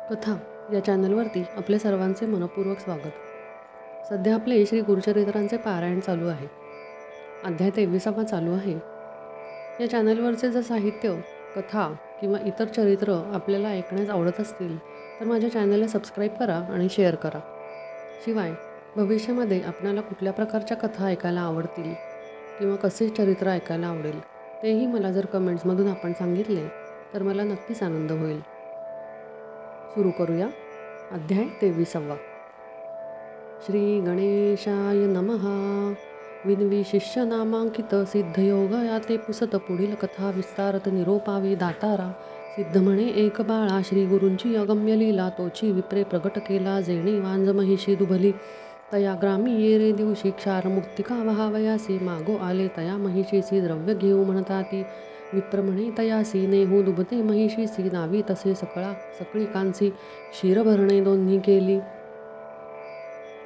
कथा या चॅनलवरती आपले सर्वांचे मनपूर्वक स्वागत। सध्या आपले श्री गुरुचरित्रांचे पारायण चालू आहे। अध्याय 23 चालू आहे। या चॅनलवरचे जर साहित्य, कथा किंवा इतर चरित्र आपल्याला ऐकण्यास आवडत असतील तर माझ्या चॅनलला सबस्क्राईब करा आणि शेअर करा। शिवाय भविष्यामध्ये आपल्याला कुठल्या प्रकारच्या कथा ऐकायला आवडतील किंवा कसे चरित्र ऐकायला आवडेल तेही मला जर कमेंट्समधून आपण सांगितले तर मला नक्कीच आनंद होईल। सुरू करूया। अध्याय 23। श्री गणेशाय नमः। विनवी शिष्य नामांकित सिद्धयोग याते पुसत पुढील कथा विस्तारत निरोपावी दातारा। सिद्ध म्हणे एक बाळा श्री गुरूंची अगम्य लीला तोची विप्रे प्रगट केला जेणे वांज महिषी दुभली। तया ग्रामी ये रे दिवशी क्षार मुक्तिका वहावयासी मागो आले तया महिषीसी द्रव्य घेऊ म्हणताती। विप्र म्हणे तयासी नेहू दुबते महिषीसी नावी तसे सकळिकांसी क्षीर भरणे दोन्ही केली।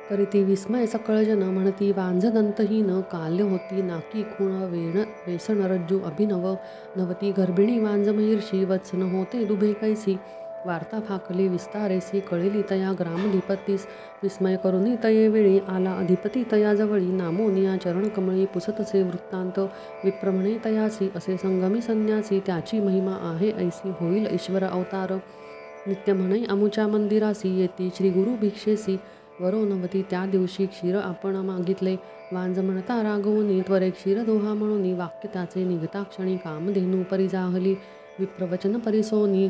करीती विस्मय सकळ जन म्हणती वांझ दंतहीन काल्य होती नाकी खूण वेसण रज्जू अभिनव नवती गर्भिणी वांझ महिर्षी वत्सन होते दुभे कैसी। वार्ता फाकली विस्तारेसी कळेली तया ग्रामधिपतीस विस्मय करुनी तये वेळी आला अधिपती तया जवळी नामोनिया चरण कमळी पुसतसे वृत्तांत। विप्र म्हणे तयासी असे संगमी संन्यासी त्याची महिमा आहे ऐसी होईल ईश्वर अवतार। नित्य म्हणे अमुच्या मंदिरासी येती श्री गुरु भिक्षेसी वरो नवती त्या दिवशी क्षीर आपण मागितले। वांझ म्हणता रागवूनी त्वरे क्षीर दोहा म्हणून वाक्य त्याचे निघता क्षणी कामधेनू परी जाहली। विप्रवचन परिसोनी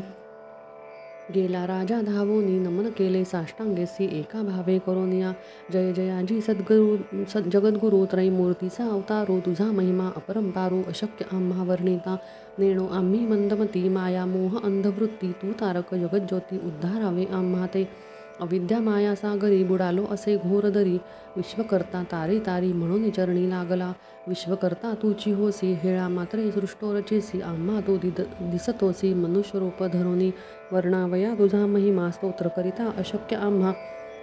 गेला राजा धावोनी नमन केले साष्टांगेसी एका भावे करोनिया। जय जयाजी जगद्गुरु त्रैमूर्तीचा अवतारो तुझा महिमा अपरंपारू अशक्य आम्हा वर्णिता। नेणो आम्ही मंदमती माया मोह अंधवृत्ती तू तारक जगज्योती उद्धारावे आम्हा ते। अविद्या माया सागरी बुडालो असे घोर दरी विश्वकर्ता तारी तारी म्हणून चरणी लागला। विश्वकर्ता तूची होसी हेळा मात्रे सृष्टोरचेसी आम्हा तू दिसतोसी मनुष्यरूप धरुनी। वर्णावया तुझा महिमा स्तोत्र करिता अशक्य आम्हा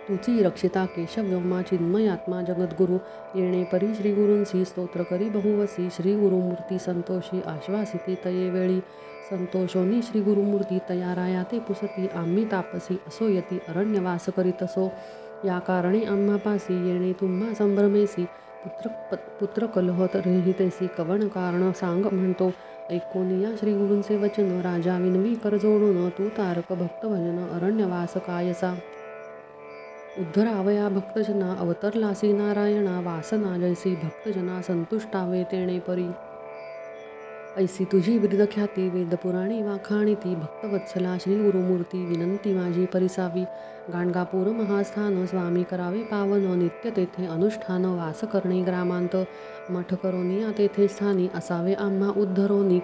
तुची रक्षिता केशव्योमा चिन्मयात्मा जगद्गुरु। येणे परी श्रीगुरूंसी स्तोत्र करी बहुवसी श्री गुरुमूर्ती संतोषी आश्वासिती तये वेळी। संतोषोनी श्री गुरुमूर्ती तया राया ते पुसती आम्ही तापसी असो यती अरण्यवास करीतसो। या कारणे आम्हापासी येणे तुम्हा संभ्रमेसी पुत्र कलह रहितेसी कवन कारण सांग म्हणतो। ऐकोनिया श्री गुरूंचे वचन राजा विनवी कर जोडून तू तारक भक्त भजन अरण्यवास कायसा। उद्धरावया भक्तजना अवतरलासी नारायणा वासना जैसी भक्तजना संतुष्टावे तेणे परी। ऐसी तुझी बिरुद ख्याती वेदपुराणी वाखाणिती भक्तवत्सला श्री गुरुमूर्ती विनंती माझी परिसावी। गाणगापूर महास्थान स्वामी करावे पावन नित्य तेथे अनुष्ठान वास करणे ग्रामांत। मठ करोनिया तेथे स्थानी असावे आम्हा उद्धरोनी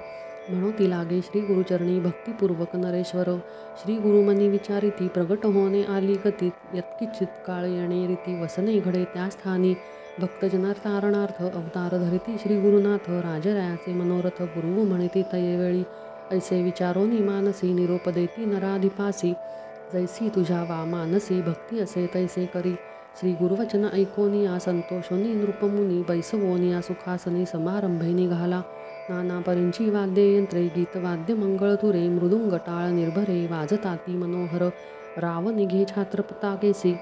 म्हणोती लागे श्री गुरुचरणी भक्तिपूर्वक नरेश्वर। श्री गुरुमनी विचारिती प्रगट होणे आली गती यत्किंचित काळ येणे रीती वसने घडे त्या स्थानी। भक्तजना तारणार्थ अवतार धरिती श्री गुरुनाथ राजरायाचे मनोरथ गुरु म्हणिती तये वेळी। ऐसे विचारोनी मानसी निरोप देती नराधिपासी जैसी तुझ्या वा मानसी भक्ती असे तैसे करी। श्री गुरुवचन ऐकोनिया संतोषोनी नृपमुनी बैसवोनिया सुखासनी समारंभे निघाला। नाना परींची वाद्ययंत्रे गीतवाद्य मंगळतुरे मृदुंग टाळ निर्भरे वाजताती मनोहर। राव निघे छात्रपताकेसी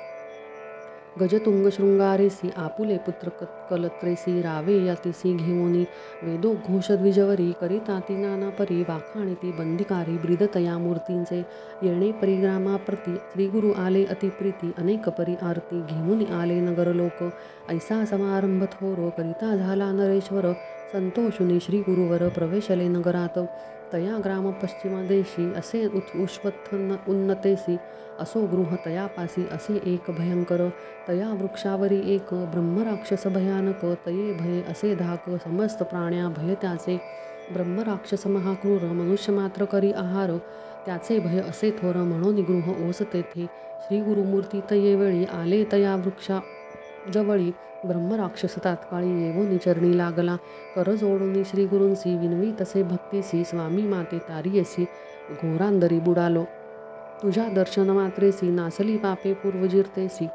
गजतुंग शृंगारेसी आपुले पुत्र कलत्रेसी रावे यातिसी घेऊनी। वेदोघोष द्विजवरी करिताती नाना परी वाखाणिती बंदिकारी ब्रीदतया मूर्तींचे। येणे परिग्रामाप्रती श्रीगुरु आले अतिप्रीती अनेक परी आरती घेऊन आले नगरलोक। ऐसा समारंभ थोर करिता झाला नरेश्वर संतोषुनी श्री गुरुवर प्रवेशले नगरात। तया ग्राम पश्चिम देशी असे उश्वत्थ उन्नतेसी असो गृह तयापासी असे एक भयंकर। तया वृक्षावरी एक ब्रह्मराक्षस भयानक तये भये असे धाक समस्त प्राण्या भय त्याचे। ब्रह्मराक्षस महाक्रूर मनुष्य मात्र करी आहार त्याचे भय असे थोर म्हणून गृह ओस तेथे। श्री गुरुमूर्ती तये वेळी आले तया वृक्षा जवळी ब्रह्मराक्षस तात्काळी येवोनी चरणी लागला। कर जोडूनी श्री गुरूंसी विनवी तसे भक्तीसी स्वामी माते तारियेसी घोरांदरी बुडालो। तुझ्या दर्शन मात्रेसी नासली पापे पूर्वजिरतेसी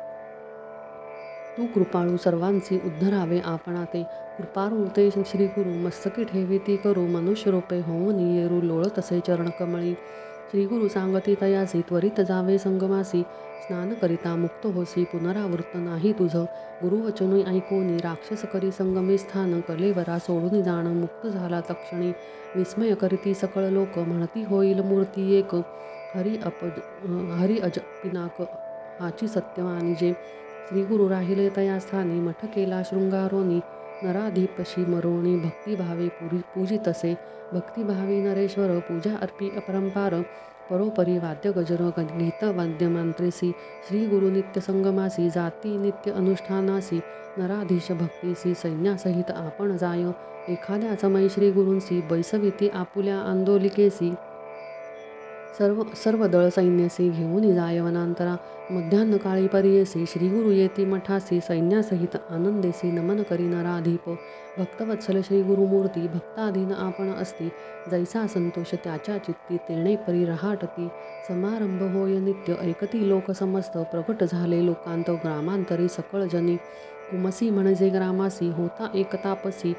तू कृपाळू सर्वांसी उद्धरावे आपणा ते। कृपाळू ते श्री गुरु मस्तकी ठेविती करू मनुष्यरूपे होऊनी येरू लोळतसे चरणकमळी। श्रीगुरु सांगती तयासी त्वरित जावे संगमासी स्नान करिता मुक्त होसी पुनरावृत्त नाही तुझं गुरुवचन ऐकोनी राक्षस करी संगमे स्थान कलेवरा सोडून जाण मुक्त झाला तक्षणी विस्मय करीती सकळ लोक म्हणती होईल मूर्ती एक हरी अज पिनाक हाची सत्यवानी जे श्रीगुरु राहिले तया स्थानी मठ केला शृंगारोनी नराधीपशी मरोणी भक्तिभावे पूजितसे भक्तिभावी नरेश्वर पूजा अर्पी अपरंपार परोपरी वाद्य गजर गीत वाद्यमंत्रेसी श्री गुरु नित्य संगमासी जाती नित्य अनुष्ठानासी नराधीश भक्तीसी सैन्यासहित आपण जाय एखाद्या समय श्री गुरूंसी बैसविती आपुल्या आंदोलिकेसी सर्व दळ सैन्यसी घेऊन जाय वनांतरा मध्यान्ह काळी परियेसी श्रीगुरु येती मठासी सैन्यासहित आनंदेसी नमन करी नराधीप भक्तवत्सल श्री गुरुमूर्ती भक्ताधीन आपण असती जैसा संतोष त्याच्या चित्ती तेणे परी रहाटती समारंभ होय नित्य ऐकती लोक समस्त प्रगट झाले लोकांत ग्रामांतरी सकळ जनी कुमसी म्हणजे ग्रामासी होता एक तापसी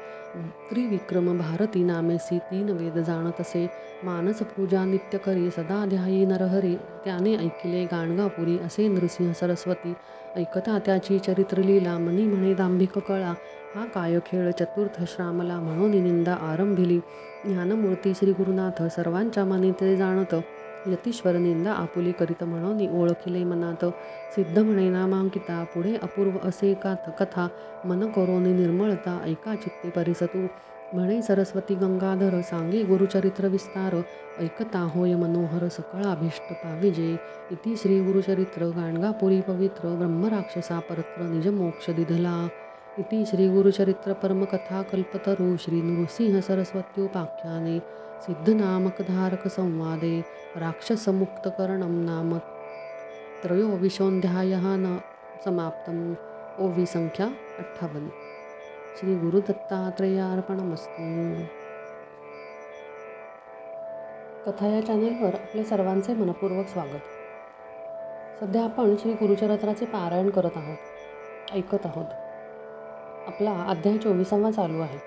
त्रिविक्रम भारती नामेसी 3 वेद जाणतसे मानस पूजा नित्य करी सदा ध्यायी नरहरी त्याने ऐकिले गाणगापुरी असे नृसिंह सरस्वती ऐकता त्याची चरित्रलीला मनी म्हणे दांभिक कळा हा काय खेळ चतुर्थ श्रामला म्हणून निंदा आरंभिली ज्ञानमूर्ती श्री गुरुनाथ सर्वांच्या मनी ते जाणत यतीश्वर निंदा आपुली करीत म्हणून ओळखिले मनात सिद्ध म्हणे नामांकिता पुढे अपूर्व असे कथा मन करोनी निर्मळता ऐका चित्ते परिसतू म्हणे सरस्वती गंगाधर सांगे गुरुचरित्र विस्तार ऐकता होय मनोहर सकळ अभिष्ट पाविजे इति श्री गुरुचरित्र गाणगापुरी पवित्र ब्रह्मराक्षसा परत्र निज मोक्ष दिधला इति श्री गुरुचरित्र परमकथा कल्पतरू श्री नृसिंह सरस्वत्युपाख्याने सिद्धनामकधारक संवादे राक्षसमुक्तकरणं नाम त्रयोविंशोऽध्यायः न समाप्तम् ओवी संख्या 58 श्री गुरुदत्तात्रेयार्पणमस्तु। कथा या चॅनलवर आपले सर्वांचे मनपूर्वक स्वागत। सध्या आपण श्री गुरुचरित्राचे पारायण करत आहोत, ऐकत आहोत। आपला अध्याय 24वा चालू आहे।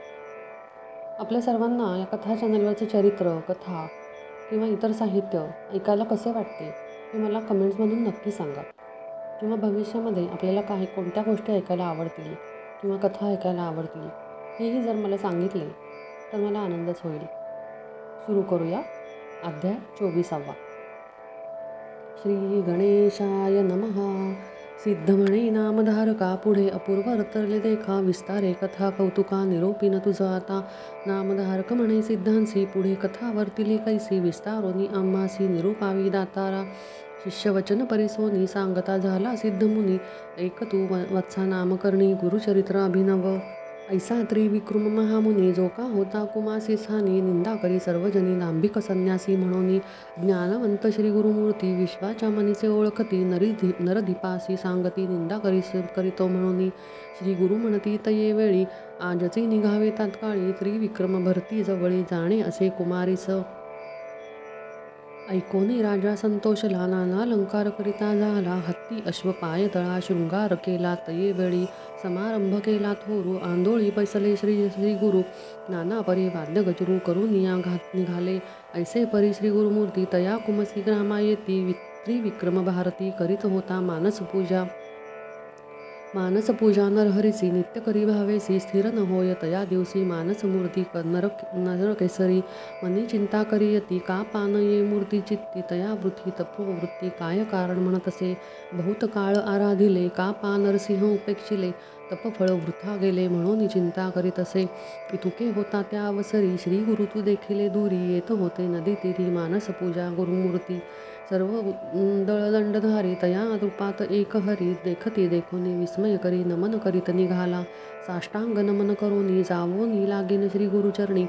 आपल्या सर्वांना या कथा चॅनलवरचे चरित्र, कथा किंवा इतर साहित्य ऐकायला कसे वाटते हे मला कमेंट्समधून नक्की सांगा। किंवा भविष्यामध्ये आपल्याला कोणत्या गोष्टी ऐकायला आवडतील किंवा कथा ऐकायला आवडतील हेही जर मला सांगितले तर मला आनंदच होईल। सुरू करूया अध्याय 24वा। श्री गणेशाय नमः। सिद्ध म्हणे नामधारका पुढे अपूर्व रतरले देखा विस्तारे कथा कौतुका निरोपीन तुझा आता नामधारक म्हणे सिद्धांसी पुढे कथा वर्तिली कैसी विस्तारोनी आम्हासी निरूपावी दातारा शिष्यवचन परिसोनी सांगता झाला सिद्धमुनी ऐक तू वत्सा नामकर्णी गुरुचरित्र अभिनव ऐसा त्रिविक्रम महामुनी जो का होता कुमासी स्थानी निंदा करी सर्वजनी दांभिक संन्यासी म्हणून ज्ञानवंत श्री गुरुमूर्ती विश्वाच्या मनीचे ओळखती नरधिपासी सांगती निंदा करीतो म्हणून श्री गुरु म्हणती तये वेळी आजचे निघावे तात्काळी त्रिविक्रम भरती जवळी जाणे असे कुमारीस ऐकोनी राजा संतोषला नाना अलंकार करिता झाला हत्ती अश्व पाय तळा शृंगार केला तये वेळी समारंभ केला थोरू आंदोळी बैसले श्री गुरु नाना परी वाद्य गजरू करून निघाले ऐसे परी श्री गुरुमूर्ती तया कुमसी ग्रामा येती त्रिविक्रम भारती करीत होता मानसपूजा नरहरीसी नित्य करी भावेसी स्थिर न होय तया दिवसी मानसमूर्ती नरकेसरी मनी चिंता करियती का पान ये मूर्ती चित्ती तया वृथी तपोवृत्ती काय कारण म्हणतसे बहुत काळ आराधिले का पा नरसिंह उपेक्षिले तपफळ वृथा गेले म्हणून चिंता करीत असे इतुके होता त्या अवसरी श्री गुरु तू देखिले दूरी येत होते नदी तीरी मानसपूजा गुरुमूर्ती सर्व दळदंडधारी तया रूपात एक हरी देखती देखोनी विस्मय करी नमन करीत निघाला साष्टांग नमन करोनी जावोनी लागेन श्री गुरुचरणी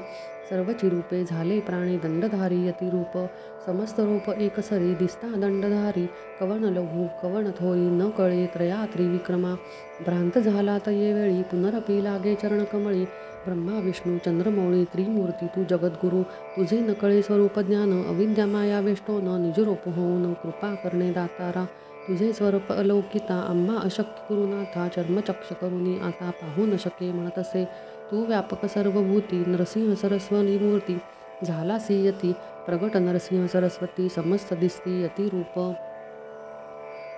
सर्वची रूपे झाले प्राणी दंडधारी यतिरूप समस्त रूप एकसरी दिसता दंडधारी कवन लघु कवन थोरी न कळे त्रया त्रिविक्रमा भ्रांत झाला तये वेळी पुनरपी लागे चरणकमळी ब्रह्मा विष्णू चंद्रमौळी त्रिमूर्ती तू जगद्गुरु तुझे नकळे स्वरूप ज्ञान अविद्या माया वेष्टो न निजरूप होऊन कृपा करणे दातारा तुझे स्वरूप अलौकिता आम्हा अशक्य गुरुनाथा चर्मचक्ष करुनी आता पाहू न शके म्हणतसे तू व्यापक सर्वभूती नरसिंह सरस्वती मूर्ती झालासी यती प्रगट नरसिंह सरस्वती समस्त दिसती यती रूप.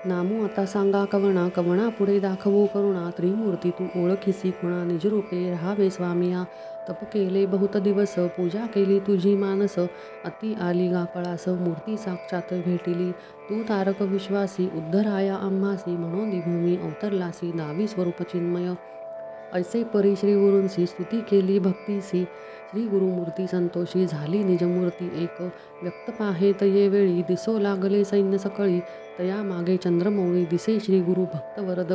नामू आता सांगा कवणा कवणा पुढे दाखवू करुणा त्रिमूर्ती तू ओळखीसी खुणा निजरूपे राहावे स्वामिया. तप केले बहुत दिवस पूजा केली तुझी मानस अति आली गा कळास मूर्ती साक्षात भेटिली. तू तारक विश्वासी उद्धराया आम्हासी म्हणून भूमी अवतरलासी नावी स्वरूप चिन्मय. ऐसे परी श्री गुरूंसी स्तुती केली भक्तीसी श्री गुरुमूर्ती संतोषी झाली निजमूर्ती एक. व्यक्त पाहे तये वेळी दिसो लागले सैन्य सकळी तया मागे चंद्रमौळी दिसे श्री गुरु भक्त वरद.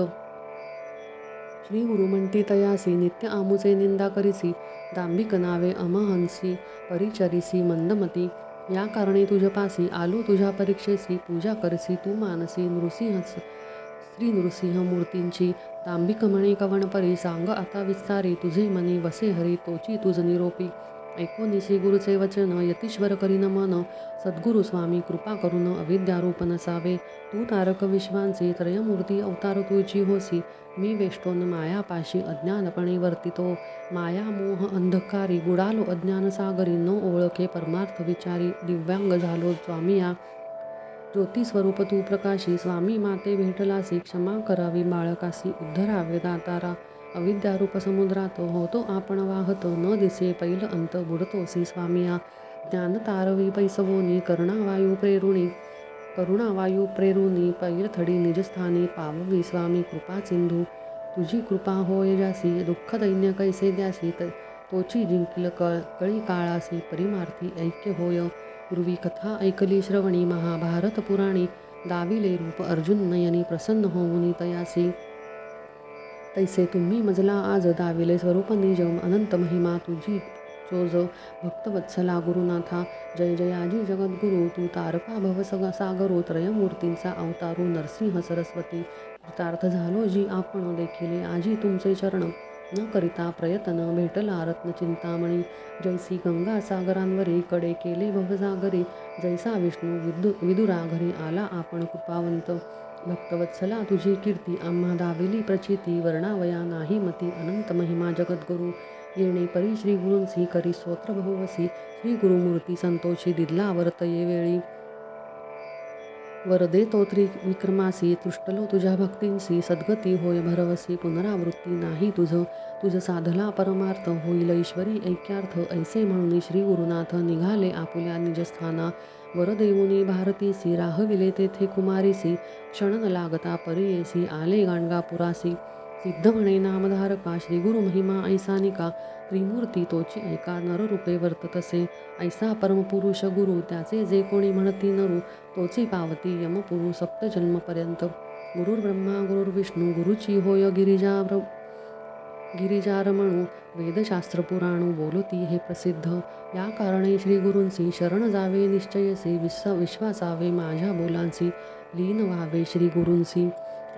श्री गुरु म्हणती तयासी नित्य आमुचे निंदा करिसी दांभिक नावे अमहंसी परिचरिसी मंदमती. या कारणे तुझपासी आलो तुझ्या परीक्षेसी पूजा करसी तू मानसी श्री नृसिंह मूर्तींची. दांभिक म्हणे कवण परी सांग आता विस्तारी तुझे मनी वसे हरी तोची तुझ निरोपी. ऐकोनी श्री गुरुचे वचन यतीश्वर करीन मन सद्गुरु स्वामी कृपा करून अविद्यारूप नसावे. तू तारक विश्वांचे त्रयमूर्ती अवतार तुझी होसी मी वेष्टोन मायापाशी अज्ञानपणे वर्तितो. माया मोह अंधकारी बुडालो अज्ञान सागरी न ओळखे परमार्थ विचारी दिव्यांग झालो स्वामिया. ज्योती स्वरूप तू प्रकाशी स्वामी माते भेटलासी क्षमा करावी बाळकासी उद्धरावे दातारा. अविद्यारूप समुद्रात होतो आपण वाहत न दिसे पैल अंत बुडतोसी स्वामिया. ज्ञान तारवी पैसवोनी करुणावायू प्रेरुनी पैलथडी निजस्थानी पाववी स्वामी कृपा सिंधू. तुझी कृपा होय जासी दुःख दैन्य कैसे द्यासी तोची जिंकिल कळी काळासी परिमार्थी ऐक्य होय. पूर्वी कथा ऐकली श्रवणी महाभारत पुराणी दाविले रूप अर्जुन नयनी प्रसन्न होऊनी तयासी. तैसे तुम्ही मजला आज दाविले स्वरूप निजम अनंत महिमा तुझी चोज भक्तवत्सला गुरुनाथा. जय जयाजी जगद्गुरु तू तारका भव सागरो त्रयमूर्तींचा अवतारू नरसिंह सरस्वती. कृतार्थ झालो जी आपण देखिले आजी तुमचे चरण न करिता प्रयत्न भेटला रत्न चिंतामणी. जैसी गंगा सागरांवरी कडे केले भवसागरी जैसा विष्णू विदुरा घरी आला आपण कृपावंत. भक्तवत्सला तुझी कीर्ती आम्हा दाविली प्रचिती वर्णावया नाही मती अनंत महिमा जगद्गुरु. येणे परी श्री गुरूंसी करी स्तोत्र बहुवसी श्री गुरुमूर्ती संतोषी दिदला वर्तये वेळी. वरदे तोत्री विक्रमासी तुष्टलो तुझ्या भक्तींसी सद्गती होय भरवसी पुनरावृत्ती नाही तुझ साधला परमार्थ होईल ईश्वरी ऐक्यार्थ. ऐसे म्हणून श्री गुरुनाथ निघाले आपुल्या निजस्थाना वर देऊनी भारतीसी राहविले तेथे कुमारीसी क्षण न लागता परियेसी आले गाणगापुरासी. सिद्ध म्हणे नामधारका श्री गुरु महिमा ऐसानिका त्रिमूर्ती तोची ऐका नररूपे वर्ततसे. ऐसा परमपुरुष गुरु त्याचे जे कोणी म्हणती नरू तोची पावती यमपुरु सप्तजन्मपर्यंत. गुरुर्ब्रह्मा गुरुर्विष्णू गुरुची होय गिरिजारमणू वेदशास्त्र पुराणू बोलती हे प्रसिद्ध. या कारणे श्री गुरूंसी शरण जावे निश्चयसी विश्वासावे माझ्या बोलांसी लीन व्हावे श्री गुरूंसी.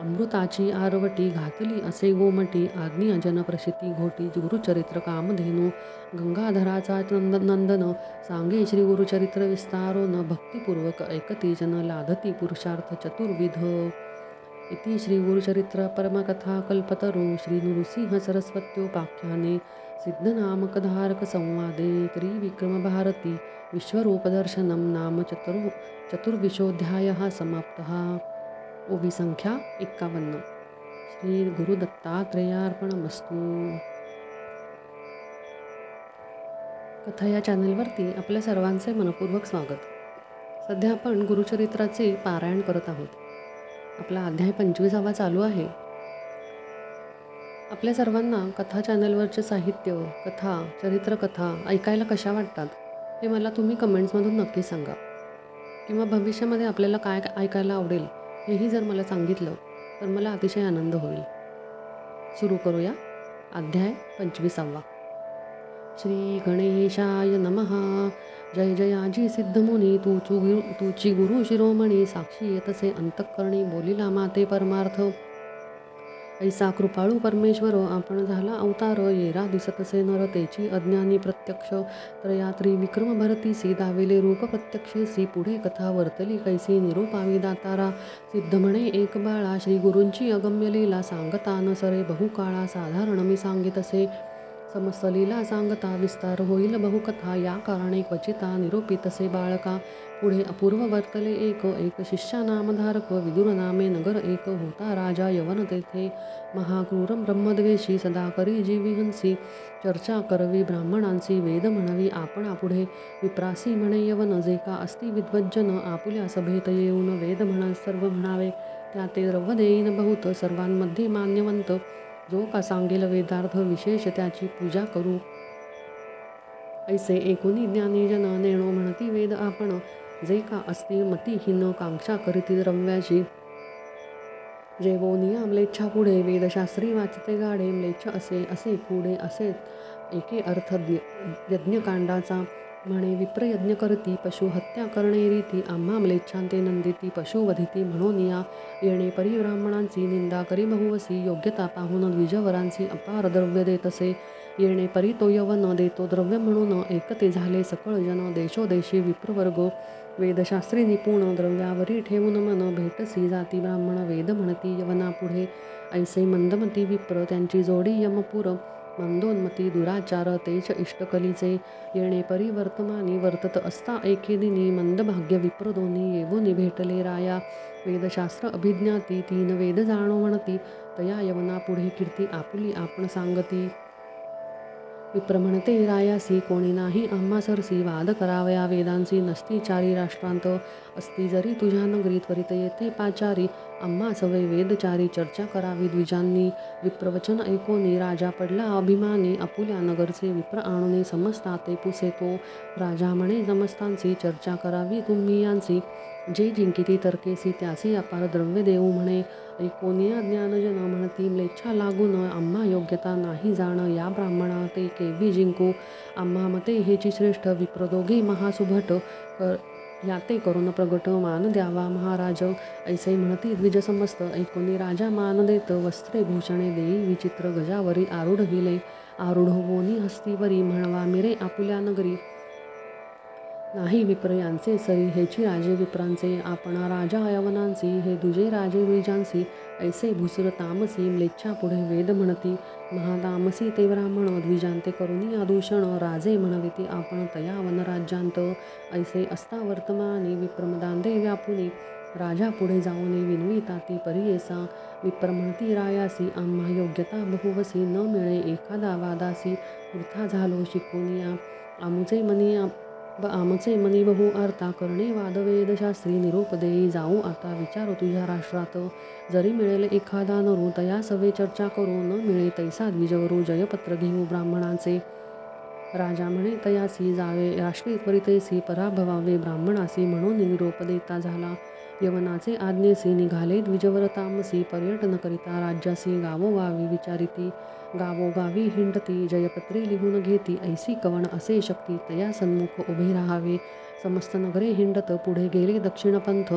अमृताची आरवटी घातली असे गोमटी आज्ञा जनप्रसिद्धी घोटी गुरुचरित्र कामधेनू. गंगाधराचा नंदन सांगे श्री गुरुचरित्र विस्तारो न भक्तिपूर्वक ऐकती जन लाधती पुरुषार्थ चतुर्विध. इति श्री गुरुचरित्र परमकथा कल्पतरू श्री नृसिंह सरस्वत्योपाख्याने सिद्धनामकधारक संवादे त्रिविक्रम भारती विश्वरूपदर्शनम नाम चतुर्विशोऽध्यायः समाप्तः. ओवी संख्या 51. श्री गुरुदत्तात्रेयार्पणमस्तु. कथा या चॅनलवरती आपल्या सर्वांचे मनपूर्वक स्वागत. सध्या आपण गुरुचरित्राचे पारायण करत आहोत. आपला अध्याय 25वा चालू आहे. आपल्या सर्वांना कथा चॅनलवरचे साहित्य, कथा, चरित्रकथा ऐकायला कशा वाटतात हे मला तुम्ही कमेंट्समधून नक्की सांगा. किंवा भविष्यामध्ये आपल्याला काय ऐकायला आवडेल हेही जर मला सांगितलं तर मला अतिशय आनंद होईल. सुरू करूया. अध्याय 25वा. श्री गणेशाय नमः. जय जयाजी सिद्धमुनी तूची गुरु शिरोमणी साक्षी येतसे अंतःकरणी बोलिला माते परमार्थ. ऐसा कृपाळू परमेश्वर आपण झाला अवतार येरा दिसतसे नर तेची अज्ञानी प्रत्यक्ष. त्रयात्री विक्रम भरतीसी दाविले रूप प्रत्यक्षेसी पुढे कथा वर्तली कैसी निरोपावी दातारा. सिद्ध म्हणे एक बाळा श्री गुरूंची अगम्य लीला सांगता न सरे बहुकाळा साधारण मी सांगितसे. समस्त लीला सांगता विस्तार होईल बहुकथा, या कारणे क्वचिता निरूपितसे बाळका. पुढे अपूर्व वर्तले एक एक शिष्या नामधारक, विदुर नामे नगर एक, होता राजा यवन तेथे. महाक्रूर ब्रह्मद्वेषी, सदा करी जीवी हंसी, चर्चा करवी ब्राह्मणांची, वेद म्हणवी आपणापुढे. विप्रासी म्हणे यवन, जे का असती विद्वज्जन, आपुल्या सभेत येऊन वेद म्हणा सर्व म्हणावे. त्या ते द्रव्य देईन बहुत, सर्वांमध्ये मान्यवंत. जो का सांगेल वेदार्थ, विशेष त्याची पूजा करू. ऐसे एकूणी ज्ञानी जन, नेणो म्हणती वेद आपण. जे का असती मतिहीन, कांक्षा करीती द्रव्याची. जेवोनिया म्लेच्छा पुढे, वेदशास्त्री वाचते गाढे. म्लेच्छ असे असे पुढे असे एके अर्थ यज्ञकांडाचा. म्हणे विप्रयज्ञ करती, पशु हत्या करणे रीती. आम्हा म्लेच्छांते नंदिती, पशु वधिती म्हणोनिया. येणे परी ब्राह्मणांची, निंदा करी बहुवसी. योग्यता पाहून द्विजवरांची, अपार द्रव्य देतसे. येणे परी तो यवन, देतो द्रव्य म्हणून. एकते झाले सकळ जन, देशोदेशी विप्रवर्ग. वेदशास्त्री निपुण, द्रव्यावरी ठेवून मन. भेटसी जाती ब्राह्मण, वेद म्हणती यवनापुढे. ऐसे मंदमती विप्र, त्यांची जोडी यमपुर. मंदोन्मती दुराचार, तेच इष्टकलीचे. येणे परी वर्तमानी, वर्तत असता एके दिनी. मंदभाग्य विप्र दोन्ही, येवोनी भेटले राया. वेदशास्त्र अभिज्ञाती, तीन वेद जाणो म्हणती. तया यवनापुढे कीर्ती आपुली आपण सांगती. विप्र म्हणते रायासी, कोणी नाही आम्हा सरसी. वाद करावया वेदांसी, नसती चारी राष्ट्रांत. असती जरी तुझ्या नगरी, त्वरित येथे पाचारी. आम्हा सवे वेदचारी, चर्चा करावी द्विजांनी. विप्रवचन ऐकोनी, राजा पडला अभिमानी. आपुल्या नगरचे विप्र आणुनी, समजताते पुसे तो. राजा म्हणे समस्तांची, चर्चा करावी तुम्ही यांची. जे जिंकिती तर्केसी, त्यासी अपार द्रव्य देऊ म्हणे. ऐकोनिया ज्ञानजन, म्हणती म्लेच्छा लागून. आम्हा योग्यता नाही जाण, या ब्राह्मणा ते केव्ही जिंकू. आम्हा मते हेची श्रेष्ठ, विप्र दोघे महासुभट. याते करून प्रगट, मान द्यावा महाराज. ऐसे म्हणती द्विज समस्त, ऐकोनी राजा मान देत. वस्त्रे भूषणे देई विचित्र, गजावरी आरूढ आरूढ होनी हस्तीवरी. म्हणवा मिरे आपुल्या नगरी, नाही विप्र यांचे सरी. हेची राजे विप्रांचे, आपणा राजा यवनांची. हे दुजे राजे द्विजांसी. ऐसे भुसर तामसी, म्लेच्छा पुढे वेद म्हणती. महातामसी ते ब्राह्मण, द्विजांते करुणी आदूषण. राजे म्हणविती आपण तया वनराज्यांत. ऐसे असता वर्तमानी, विप्रमदांदे व्यापुनी. राजा पुढे जाऊनी, विनविताती परीयेसा. विप्र म्हणती रायासी, आम्हा योग्यता बहुवसी. न मिळे एखादा वादासी, वृथा झालो शिकूनिया. आमचे मनी बहु अर्था, करणे वाद वेदशास्त्री. निरोप देई जाऊ आता, विचारो तुझ्या राष्ट्रात. जरी मिळेल एखादा नरू, तया सवे चर्चा करू. न मिळे तैसा द्विजवरू, जयपत्र घेऊ ब्राह्मणाचे. राजा म्हणे तयासी, जावे राष्ट्री त्वरितैसी. पराभवावे ब्राह्मणासी, म्हणून निरोप देता झाला. यवनाचे आज्ञेसी, निघाले द्विजवर तामसी. पर्यटन करिता राज्यासी, गावोगावी विचारिती. गावोगावी हिंडती, जयपत्रे लिहून घेती. ऐसी कवण असे शक्ती, तया सन्मुख उभे राहावे. समस्त नगरे हिंडत, पुढे गेले दक्षिणपंथ.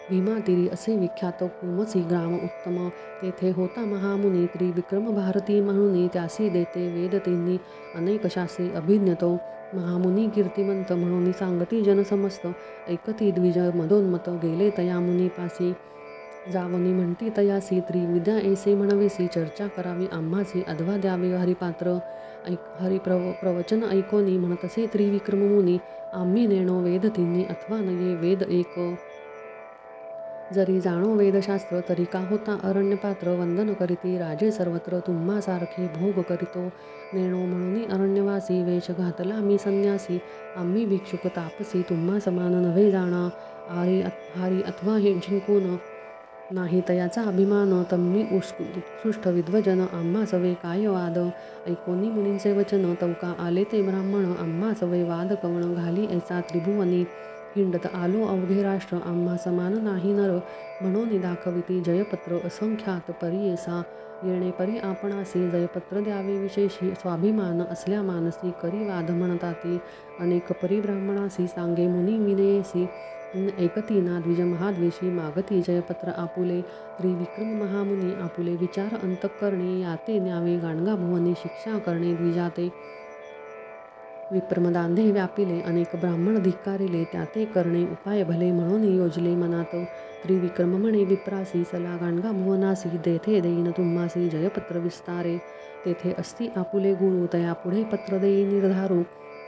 भीमातीरी असे विख्यात कुमसी ग्राम उत्तम. तेथे होता महामुनी, त्रिविक्रम भारती म्हणूनी. त्यासी देते वेद तिन्ही, अनेक शास्त्री अभिज्ञतो. महामुनी कीर्तिमंत, म्हणून सांगती जन समस्त. ऐकती द्विज मदोन्मत, गेले तया मुनीपासी. जावनी म्हणती तयासी, त्रिविद्या ऐसे म्हणवेसी. चर्चा करावी आम्हासी, अध्वा द्यावे हरिपात्र. प्रवचन ऐकोनी, म्हणतसे त्रिविक्रम मुनी. आम्ही नेणो वेद तिन्ही, अथवा नये वेद एक. जरी जाणो वेदशास्त्र, तरी का होता अरण्यपात्र. वंदन करीती राजे सर्वत्र, तुम्हा सारखे भोग करीतो. नेणो म्हणून अरण्यवासी, वेश घातला मी संन्यासी. आम्ही भिक्षुक तापसी, तुम्हा समान नव्हे जाणा. हारी अथवा हे जिंकून, नाही तयाचा अभिमान. तम्ही उत्कृष्ट विद्वजन, आम्हा सवे काय वाद. ऐकोनी मुनींचे वचन, तौका आले ते ब्राह्मण. आम्हा सवे वाद कवण, घाली ऐसा त्रिभुवनी. हिंडत आलो अवघे राष्ट्र, आम्हा समान नाही नर. म्हणून दाखविती जयपत्र, असंख्यात परीयेसा. येणे परी आपणासी, जयपत्र द्यावे विशेषी. स्वाभिमान असल्या मानसी, करी वाद म्हणताती. अनेक परी ब्राह्मणासी, सांगे मुनी विनयेसी. ऐकती ना द्विज महाद्वेषी, मागती जयपत्र आपुले. त्रिविक्रम महामुनी, आपुले विचार अंतःकरणी. याते न्यावे गाणगा भुवनी, शिक्षा करणे द्विजाते. विप्रमदांधे व्यापिले अनेक ब्राह्मण धिक्कारिले त्याते करणे उपाय भले म्हणून योजले मनात त्रिविक्रम म्हणे विप्रासी चला गाणगा भुवनासी तेथे देईन तुम्हासी जयपत्र विस्तारे तेथे असती आपुले गुरु तया पुढे पत्र देई निर्धारू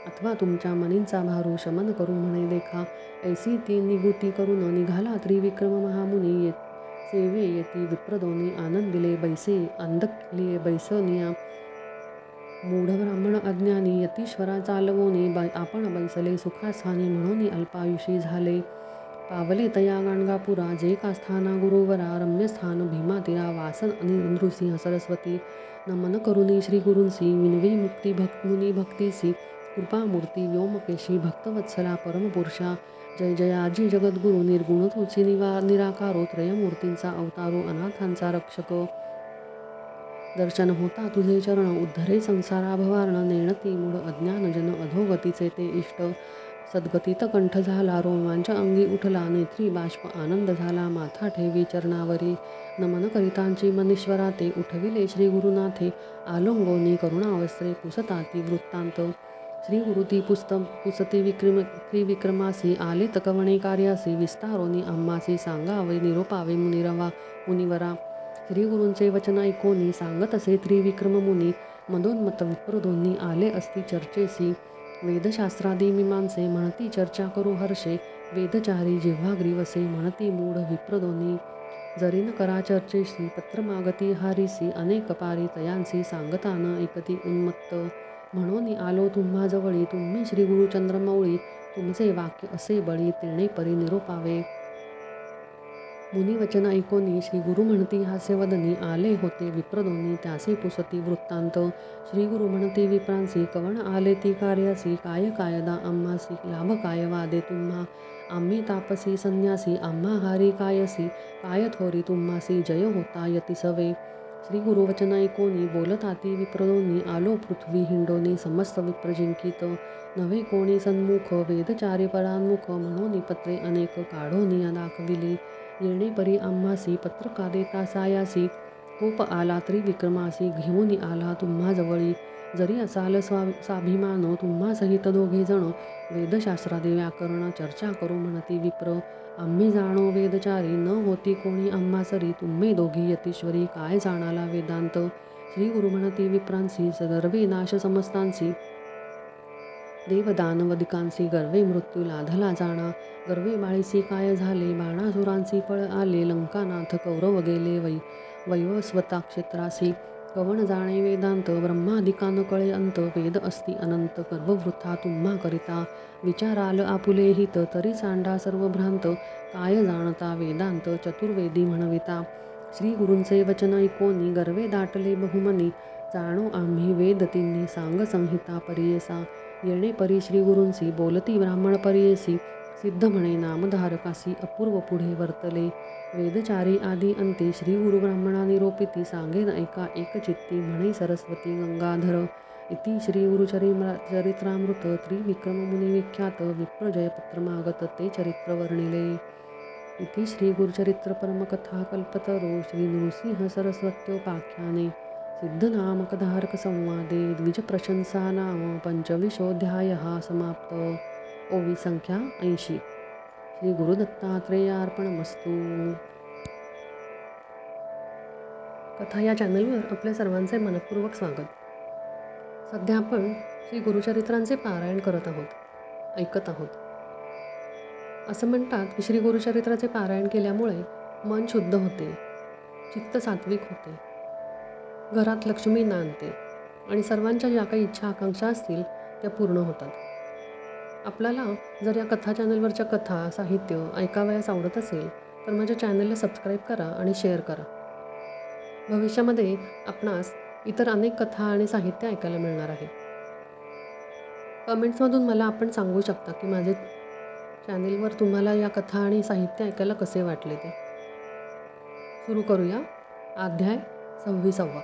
अथवा तुमच्या मनींचा भारू शमन करू म्हणे देखा ऐसी ती निगुती करून निघाला त्रिविक्रम महामुनी सेवे येती विप्रदोनी आनंदिले बैसे अंधकिले बैसनिया मूढ ब्राह्मण अज्ञानी यतीश्वरा चालवोनी आपण बैसले सुखास्थानी म्हणून अल्पायुषी झाले पावले तया गाणगापुरा जे का स्थाना गुरुवरा रम्यस्थान भीमा तिरा वासन नृसिंह सरस्वती नमन करुनी श्री गुरूंसी विनवी मुक्ती मुनी भक्तीसी कृपामूर्ती व्योमकेशी भक्तवत्सला परमपुरुषा जय जयाजी जगद्गुरु निर्गुण तुची निराकारो त्रयमूर्तींचा अवतारो अनाथांचा रक्षक दर्शन होता तुझे चरण उद्धरे संसारा भवारण नेणती मूळ अज्ञान जन अधोगतीचे ते इष्ट सद्गतीत कंठ झाला रोमांच अंगी उठला नेत्री बाष्प आनंद झाला माथा ठेवी चरणावरी नमन करितांची मनीश्वरा ते उठविले श्री गुरुनाथे आलोंगोनी करुणावस्त्रे पुसताती वृत्तांत श्री गुरुती पुसती त्रिविक्रमासी आले तकवणे कार्यासी विस्तारोनी आम्हासी सांगावे निरोपावे मुनिवरा श्री गुरूंचे वचन ऐकोनी सांगत असे त्रिविक्रम मुनी मदोन्मत विप्रदोन्ही आले असती चर्चेसी वेदशास्त्रादी मीमांसे म्हणती चर्चा करू हर्षे वेदचारी जिव्हा ग्रीवसे म्हणती मूढ विप्रदोन्ही जरीन करा चर्चेशी पत्र मागती हारीसी अनेक पारी तयांसी सांगतान ऐकती उन्मत्त म्हणून आलो तुम्हा जवळी तुम्ही श्री गुरु चंद्रमौळी तुमचे वाक्य असे बळी तेणे परी निरोपावे मुनी वचन ऐकोनी श्री गुरु म्हणती हास्यवदनी आले होते विप्रदोन्ही त्यासे पुसती वृत्तांत श्री गुरु म्हणती विप्रांसी कवण आले ती कार्यासी काय कायदा आम्हासी लाभ काय वादे तुम्हा आम्ही तापसी संन्यासी आम्हा हारी कायसी काय थोरी तुम्हासी जय होता यती सवे श्री गुरुवचन ऐकोनी बोलताती विप्रदोन्ही आलो पृथ्वी हिंडोनी समस्त विप्रजिंकित नव्हे कोणी सन्मुख वेदचारी परान्मुख म्हणून पत्रे अनेक काढोनी दाखविली येणे परी आम्हासी पत्र का देता सायासी कोप आला त्रिविक्रमासी घेऊन आला तुम्हा जवळी जरी असाल स्वाभिमान तुम्हा सहित दोघे जण वेदशास्त्रादी व्याकरण चर्चा करू म्हणती विप्र आम्ही जाणो वेदचारी न होती कोणी आम्हा सरी तुम्ही दोघी यतीश्वरी काय जाणाला वेदांत श्री गुरु म्हणती विप्रांसी गर्वे नाश समस्तांसी देवदानवदिकांसी गर्वे मृत्यू लाधला जाणा गर्वे बाळीसी काय झाले बाणासुरांसी पळ आले लंकानाथ कौरव गेले वैवस्वता क्षेत्रासी कवण जाणे वेदांत ब्रह्मादिकान कळे अंत वेद अस्ति अनंत गर्ववृथा तुम्हा करिता विचाराल आपुले हित तरी सांडा सर्व भ्रांत काय जाणता वेदांत चतुर्वेदी म्हणविता श्री गुरूंचे वचन ऐकोनी गर्वे दाटले बहुमनी जाणो आम्ही वेद तिन्ही सांग संहिता परियेसा येणे परी श्री गुरूंसी बोलती ब्राह्मण परियेसी सिद्ध म्हणे नामधारकासी अपूर्व पुढे वर्तले वेदचारी आदी अंते श्री गुरु ब्राह्मणा निरोपिती सांगेन ऐका एकचित्ती म्हणे सरस्वती गंगाधर इति श्री गुरुचरित्रामृत त्रिविक्रम मुनी विख्यात विप्रजयपत्रमागत ते चरित्र वर्णिले इति श्री गुरुचरित्र परमकथा कल्पतरो श्री नृसिंह सरस्वत्योपाख्याने सिद्धनामकधारक संवादे द्विज प्रशंसा नाम पंचविशोऽध्यायः समाप्त ओवी संख्या 80 श्री गुरुदत्तात्रेयार्पणमस्तु। कथा या चॅनलवर आपल्या सर्वांचे मनपूर्वक स्वागत। सध्या आपण श्री गुरुचरित्रांचे पारायण करत आहोत, ऐकत आहोत। असं म्हणतात की श्री गुरुचरित्राचे पारायण केल्यामुळे मन शुद्ध होते, चित्त सात्विक होते, घरात लक्ष्मी नांदते आणि सर्वांच्या ज्या काही इच्छा आकांक्षा असतील त्या पूर्ण होतात। आपल्याला जर या कथा चॅनलवरच्या कथा साहित्य ऐकावयास आवडत असेल तर माझ्या चॅनलला सबस्क्राईब करा आणि शेअर करा। भविष्यामध्ये आपणास इतर अनेक कथा आणि साहित्य ऐकायला मिळणार आहे। कमेंट्समधून मला आपण सांगू शकता की माझे चॅनलवर तुम्हाला या कथा आणि साहित्य ऐकायला कसे वाटले ते। सुरू करूया अध्याय 26।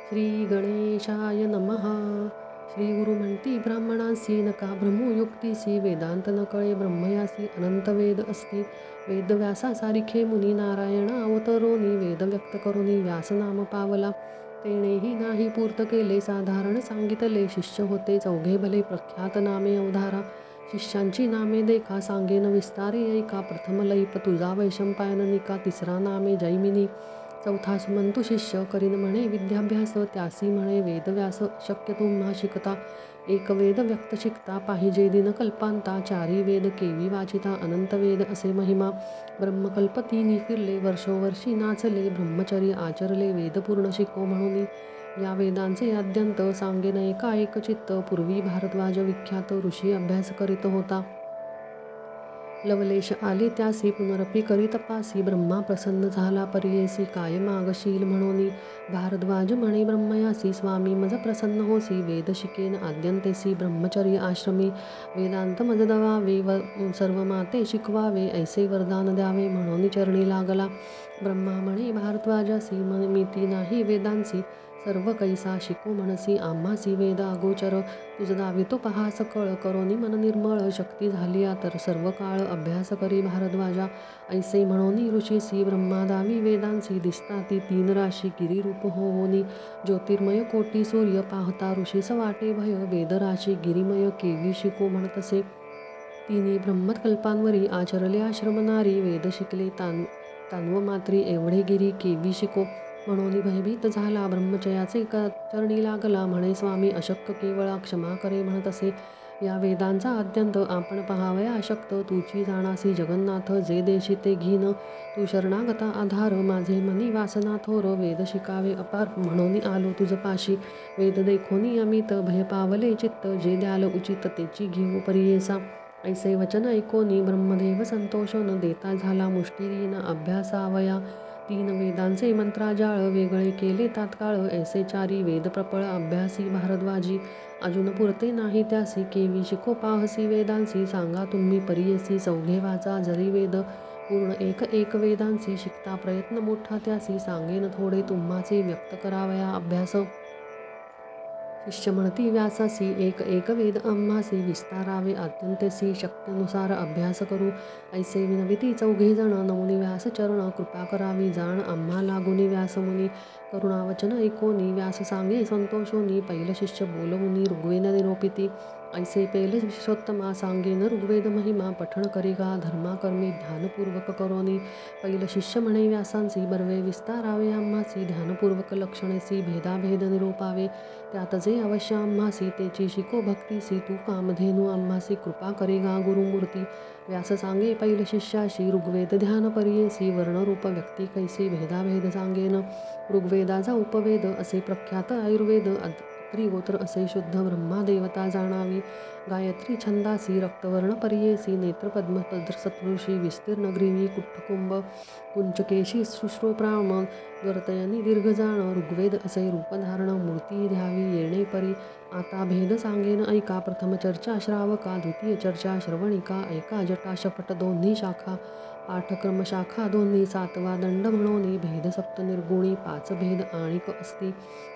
श्री गणेशाय नमः। श्री गुरु म्हणती ब्राह्मणांसी नका ब्रह्मयुक्तीसी वेदांत न कळे ब्रह्मयासी अनंत वेद असती वेदव्यासा सारिखे मुनी नारायण अवतरोनी वेद व्यक्त करोनी व्यासनाम पावला तेणेही नाही पूर्त केले साधारण सांगितले. शिष्य होते चौघे भले प्रख्यात नामे अवधारा. शिष्यांची नामे देखा सांगेन विस्तारे ऐका. प्रथम लैप तुझा वैशंपायनिका. तिसरा नामे जैमिनी. चौथा सुमंतू शिष्य करीन म्हणे विद्याभ्यास. त्यासी म्हणे वेदव्यास. शक्य तुम्हा शिकता एक वेद व्यक्त शिकता. पाहिजे दिन कल्पांता. चारी वेद केवी वाचिता. अनंत वेद असे महिमा. ब्रह्मकल्प तिनी फिरले. वर्षोवर्षी नाचले. ब्रह्मचर्य आचरले. वेद पूर्ण शिको म्हणून. या वेदांचे आद्यंत सांगेन एका एक चित्त. पूर्वी भारद्वाज विख्यात ऋषी अभ्यास करीत होता. लवलेश आले त्यासी पुनरपी करी तपासी. ब्रह्मा प्रसन्न झाला परियेसी. काय मागशील म्हणून. भारद्वाज म्हणे ब्रह्मयासी. स्वामी मज प्रसन्न होसी. वेद शिकेन आद्यंतेसी. ब्रह्मचर्य आश्रमी वेदांत मज दवावे. सर्व माते शिकवावे. ऐसे वरदान द्यावे म्हणून चरणी लागला. ब्रह्मा म्हणे भारद्वाजासी. मिती नाही वेदांसी. सर्व कैसा शिको म्हणसी. आम्हासी वेद अगोचर. तुझ दावितो पहास कळ. करोनी मन निर्मळ. शक्ती झाली तर सर्व काळ अभ्यास करी भारद्वाजा. ऐसे म्हणोनी ऋषीसी. ब्रह्मा दावी वेदांसी. दिसता ती तीन राशी गिरिरूप होवोनी. ज्योतिर्मय कोटी सूर्य पाहता ऋषीस वाटे भय. वेदराशी गिरिमय केवी शिको म्हणतसे. तिनी ब्रह्मकल्पांवरी आचरले आश्रम नारी. वेद शिकले तान्व मात्री एवढे गिरी केवी शिको. म्हणून भयभीत झाला ब्रह्मचर्याचे चरणी लागला. म्हणे स्वामी अशक्य केवळा क्षमा करे म्हणतसे. या वेदांचा अत्यंत आपण पहावया अशक्त. तुची जाणासी जगन्नाथ जे देशी ते घीन. तू शरणागता आधार माझे मनी वासना थोर. वेद शिकावे अपार म्हणून आलो तुझ पाशी. वेद देखोनी अमित भय पावले चित्त. जे द्याल उचित तेची घेऊ परियेसा. ऐसे वचन ऐकोनी ब्रह्मदेव संतोष न देता झाला मुष्टिहीन अभ्यासावया. तीन वेदांचे मंत्राजाळ वेगळे केले तात्काळ. ऐसे चारी वेद प्रपळ अभ्यासी भारद्वाजी. अजून पुरते नाही त्यासी केवी शिको पाहसी वेदांसी. सांगा तुम्ही परियेसी चौघे वाचा जरी वेद. पूर्ण एक एक वेदांसी शिकता प्रयत्न मोठा त्यासी. सांगेन थोडे तुम्हाचे व्यक्त करावया अभ्यास. शिष्य म्हणती व्यासासी. एक एक वेद आम्हासी विस्तारावे आद्यंतेसी. शक्त्यनुसार अभ्यास करू ऐसे विनविती चौघे जण. नमुनी व्यास चरण कृपा करावी जाण. आम्हा लागुनी व्यासमुनी. करुणावचन ऐकोनी व्यास सांगे संतोषोनी. पैल शिष्य बोलवुनी ऋग्वेद निरोपिती. ऐसे पैल विश्वोत्तमा सांगेन ऋग्वेद महिमा. पठण करिगा धर्माकर्मी ध्यानपूर्वक करोनी. पैल शिष्य म्हणे व्यासांसी. बर्वे विस्तारावे आम्हासी. ध्यानपूर्वक लक्षणेसी भेदाभेद निरोपावे. त्यात जे अवश्य आम्हासी तेची शिको भक्तीसी. तू कामधेनू आम्हासी कृपा करिगा गुरुमूर्ती. व्यास सांगे पैल शिष्याशी ऋग्वेद ध्यान परियेसी. वर्णरूप व्यक्ती कैसी भेदाभेद सांगेन. ऋग्वेदाचा उपवेद असे प्रख्यात आयुर्वेद. त्रिगोत्र असे शुद्ध ब्रह्मादेवता जाणावी. गायत्री छंदासी रक्तवर्ण परियेसी. नेत्रपद्म सदृशी विस्तीर्ण ग्रीवी. कुट्टकुंभ कुंचकेशी शुश्रूप्राम द्वर्तयनी दीर्घ जाण. ऋग्वेद असे रूपधारण मूर्ती द्यावी येणे परी. आता भेद सांगेन ऐका. प्रथम चर्चा श्रावका. द्वितीय चर्चा श्रवणिका. ऐका जटा शपट दोन्ही शाखा. पाठक्रम शाखा दोन्ही. सातवा दंड म्हणोनी भेद सप्त निर्गुणी. पाच भेद आणिक असती.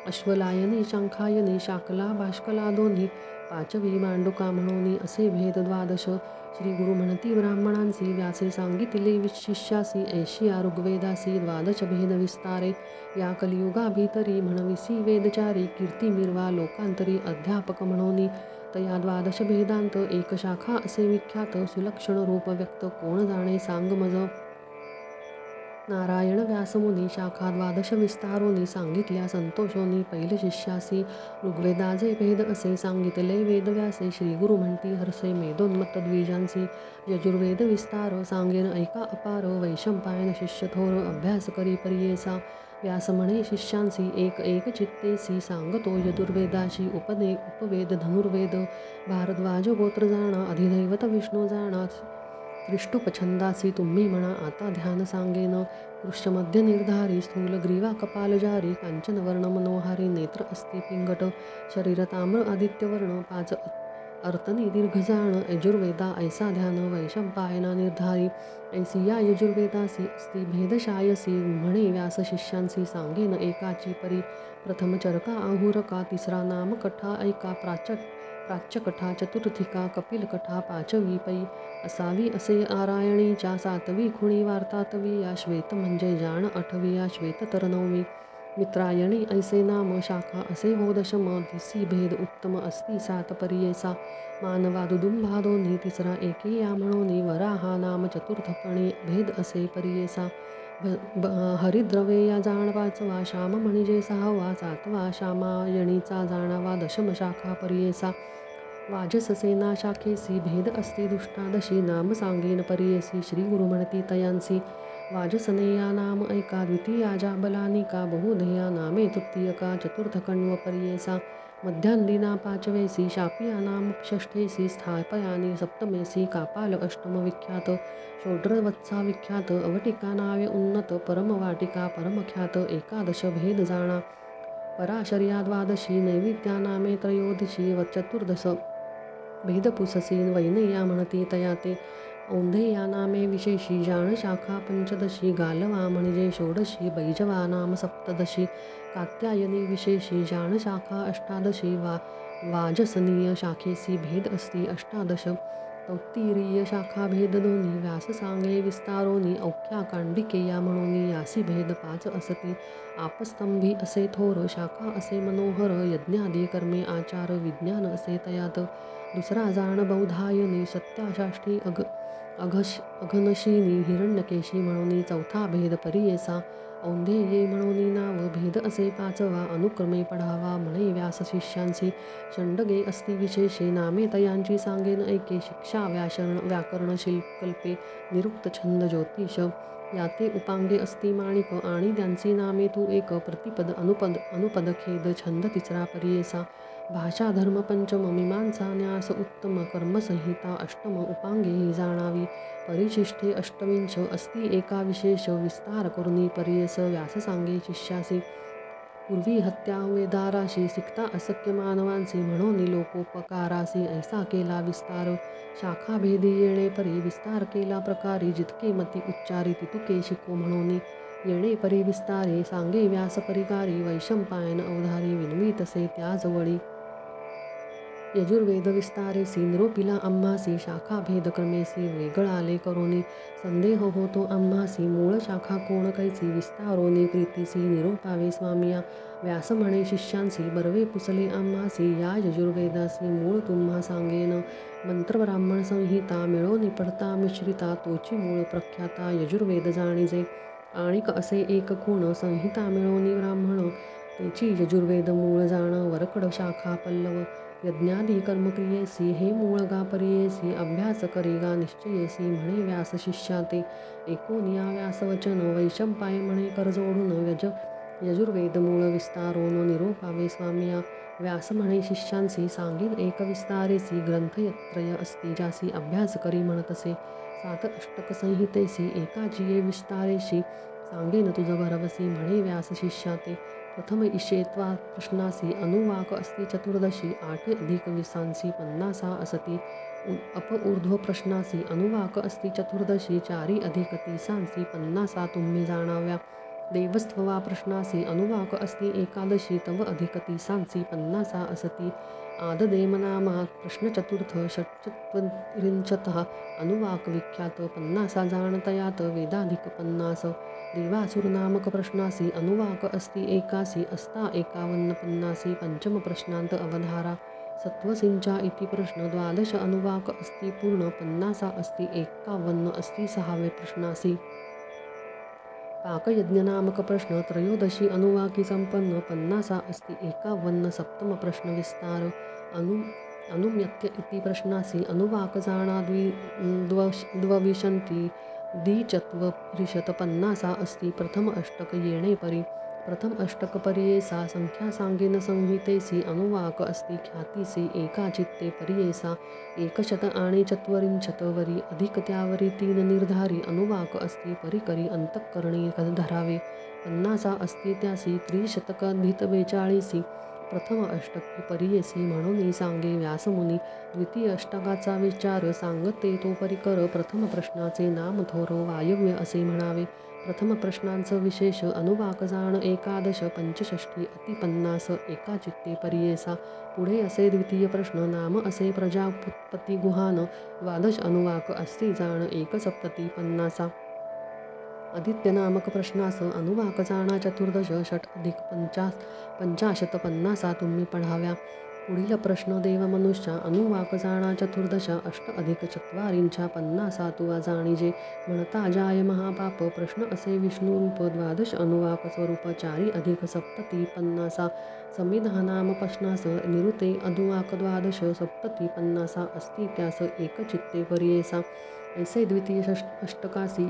अश्वलायनी शंखायनी शाकला बाष्कला दोन्ही. पाचवी मांडुका म्हणोनी असे भेद द्वादश. श्री गुरु म्हणती ब्राह्मणांसी. व्यासे सांगितले शिष्यासी. ऐशिया ऋग्वेदासी द्वादश भेद विस्तारे. या कलियुगा भीतरी म्हणविसी वेदचारी. कीर्ती मिरवा लोकांतरी अध्यापक म्हणोनी. तया द्वादश भेदांत एक शाखा असे विख्यात. सुलक्षण रूप व्यक्त कोण जाणे सांग मज. नारायण व्यासमुनी शाखा द्वादश विस्तारोनी. सांगितल्या संतोषोनी पैल शिष्यासी. ऋग्वेदाचे भेद असे सांगितले वेदव्यासे. श्रीगुरु म्हणती हरसे मेदोन्मत्त द्विजांसी. यजुर्वेद विस्तार सांगेन ऐका अपार. वैशंपायन शिष्य थोर अभ्यास करी परियेसा. व्यास म्हणे शिष्यांसी एक एक चित्तेसी. सांगतो यजुर्वेदाशी उपवेद धनुर्वेद. भारद्वाज गोत्र जाणा. अधिदैवत विष्णू जाणा. त्रिष्टुप छंदासी तुम्ही म्हणा आता ध्यान सांगेन. कृष्णमध्य निर्धारी. स्थूल ग्रीवा कपालजारी. कांचनवर्ण मनोहारी. नेत्र अस्ति पिंगट. शरीर ताम्र आदित्यवर्ण. पाच अर्तनी दीर्घ जाण. यजुर्वेदा ऐसा ध्यान वैशंपायना निर्धारी. ऐसी या यजुर्वेदासी अस्ति भेदशायसी. म्हणे व्यास शिष्यांसी सांगेन एकाची परी. प्रथम चरका आहुरका. तिसरा नाम कठा ऐका. प्राच्यकठा चतुर्थिका. कपिलकठा पाचवी पै. असावी असे आरायणीच्या. सातवी खुणी वार्तातवी या. श्वेत म्हणजे जाण. आठवी या श्वेत तर नववी. मित्रायणे ऐसे नाम शाखा असे हो दशम दिसी भेद उत्तम अस्ति सात पर्येसा मानवा दुदुंभा दोन्ही तिसरा एके या म्हणोनी वराहा नाम चतुर्थपणे भेद असे पर्येसा हरिद्रवे या जाण पाचवा श्याम म्हणजे सहावा सातवा श्यामायणीचा जाणावा दशम शाखा पर्येसा वाजससेना शाखेसी भेद असती दुष्टादशी नाम सांगेन पर्येसी श्री गुरु म्हणती तयांसी वाजसनेया नाम ऐका द्वितीया जाबलानिका बहुधेया नामे तृतीयका चतुर्थकण्व पर्येसा मध्यांदिना पाचवेसी शापिया नाम षष्ठेसी स्थापयानी सप्तमेसी कापाल अष्टम विख्यात षोड्रवत्सा विख्यात अवटिका नावे उन्नत परमवाटिका परमख्यात एकादश भेद जाणा पराशर्या द्वादशी नैवेद्या नामे त्रयोदशी व चतुर्दश भेदपुससी वैनय्या म्हणती तया ते औंधेया नामे विशेषी जाण शाखा पंचदशी गालवा म्हणजे षोडशी बैजवा नाम सप्तदशी कात्यायनी विशेषी जाण शाखा अष्टादशी वाजसनीय शाखेसी भेद अस्ति अष्टादश तौत्तिरीय शाखा भेद दोन्ही व्यास सांगे विस्तारोनी औख्या कांडिकेया म्हणून यासी भेद पाच असती आपस्तंभी असे थोर शाखा असे मनोहर यज्ञादी कर्मे आचार विज्ञान असे तयात दुसरा जाण बौधायनी सत्याशाष्टी अघनशिनी हिरण्यकेशी म्हणून चौथा भेद परियेसा औंधेये म्हणून नाव भेद असे पाचवा अनुक्रमे पढावा म्हणे व्यास शिष्यांसी षण्डगे अस्ति विशेषे नामे तयांची सांगेन ऐके शिक्षा व्याकरण शिल्पकल्पे निरुक्त छंद ज्योतिष याते उपांगे अस्ति माणिक आणि त्यांची नामे तू एक प्रतिपद अनुपदखेद छंद तिसरा पर्येसा भाषा धर्म पंचम मीमांसा न्यास उत्तम कर्मसंहिता अष्टम उपांगे ही जाणावी परिशिष्ठे अष्टविंश अस्ति एका विशेष विस्तार करुनी पर्येस व्यास सांगे शिष्यासी पूर्वी हत्या वेदाराशी सिकता अशक्य मानवांसी म्हणून लोकोपकारासी ऐसा केला विस्तार शाखा भेदी येणे परी विस्तार केला प्रकारी जितके मती उच्चारी तितुके शिको म्हणून येणे परी विस्तारे सांगे व्यास परिकारी वैशंपायन अवधारी विन्वितसे त्याजवळी यजुर्वेद विस्तारेसी निरोपिला आम्हासी शाखा भेदक्रमेसी वेगळाले करोनी संदेह होतो आम्हासी मूळ शाखा कोण कैसी विस्तारोनी प्रीतीसी निरोपावे स्वामिया व्यास म्हणे शिष्यांसी बरवे पुसले आम्हासी या यजुर्वेदासी मूळ तुम्हा सांगेन मंत्र ब्राह्मण संहिता मिळोनी पडता मिश्रिता तोची मूळ प्रख्याता यजुर्वेद जाणीजे आणिक असे एक कोण संहिता मिळोनी ब्राह्मण तेची यजुर्वेद मूळ जाण वरकड शाखा पल्लव यज्ञादी कर्मक्रियेसी हे मूळ गा पर्येसी अभ्यास करेगा निश्चयेसी म्हणे व्यास शिष्या ते एकोनिया व्यासवचन वैशंपाय म्हणे करजोडून यजुर्वेद मूळ विस्तारोन निरोपावे स्वामिया व्यास म्हणे शिष्यांसी सांगेन एक विस्तारेसी ग्रंथत्रय अस्ति जासी अभ्यास करी म्हणतसे सात अष्टक संहितेसी एकाचिये विस्तारेशी सांगेन तुझ भरवसी म्हणे व्यास शिष्या ते प्रथम ईशेत्वा प्रश्नासी अनुवाक अस्ति चतुर्दशी 8 अधिक 20 50 असती अपऊर्ध्व प्रश्नासी अनुवाक अस्ति चतुर्दशी 4 अधिक 30 50 तुम्ही जाणाव्या देवस्थवा प्रश्नासी अनुवाक अस्ति एकादशी तव अधिक 30 50 असती आददेमनामा प्रश्न चतुर्थ षट्चत्वरिंशतः अनुवाक विख्यात 50 जाणतयात वेदाधिक 50 देवासुरनामक प्रश्नासी अनुवाक अस्ति एकासी अस्ता 51 50 पंचम प्रश्नांत अवधारा सत्वसिंचा इति प्रश्न 12 अनुवाक अस्ति पूर्ण 50 अस्ति 51 अस्ति 6वे प्रश्नासी पाकयज्ञनामक प्रश्न त्रयोदशी अनुवाकी संपन्न 50 अस्ति 51 सप्तम प्रश्न विस्तार अनुम्यत्य इति प्रश्नासी अनुवाक जाणा द्वविशंती द्विचत्वरिशत 50 अस्ति प्रथम अष्टक येणे परी प्रथम अष्टक पर्येसा संख्या सांगेन संहितेसी अनुवाक अस्ति ख्यातीसी एका चित्ते पर्येसा 100 आणि चत्वरिंशतवरी अधिक त्यावरी 3 निर्धारी अनुवाक अस्ति परिकरी अंतःकरणी धरावे 50 अस्ति त्यासी त्रिशतकाधिक 42 प्रथम अष्टकी पर्येसी म्हणून सांगे व्यासमुनी द्वितीय अष्टकाचा विचार सांगते तो परिकर प्रथम प्रश्नाचे नाम थोर वायव्य असे म्हणावे प्रथम प्रश्नांचं विशेष अनुवाक जाण एकादश पंचषष्ठी अति 50 एका चित्ते पर्येसा पुढे असे द्वितीय प्रश्न नाम असे प्रजापती गुहान द्वादश अनुवाक अस्ति जाण 1 सप्तती 50 आदित्य नामक प्रश्नास अनुवाक जाणा चतुर्दश षट अधिक पंचाशत पन्नासा तुम्ही पढाव्या. पुढील प्रश्न देव मनुष्या अनुवाक जाणा चतुर्दश अष्ट अधिक चत्वारिंच्या पन्नासा तुवा जाणीजे म्हणता जाय महापाप. प्रश्न असे विष्णुरूप द्वादश अनुवाक स्वरूप चारी अधिक सप्तती पन्नासा संविधानाम प्रश्नास निरुते अनुवाक द्वादश सप्तती पन्नासा अस्ति त्यास एकचित्ते पर्येसा. ऐसे द्वितीय अष्टकासी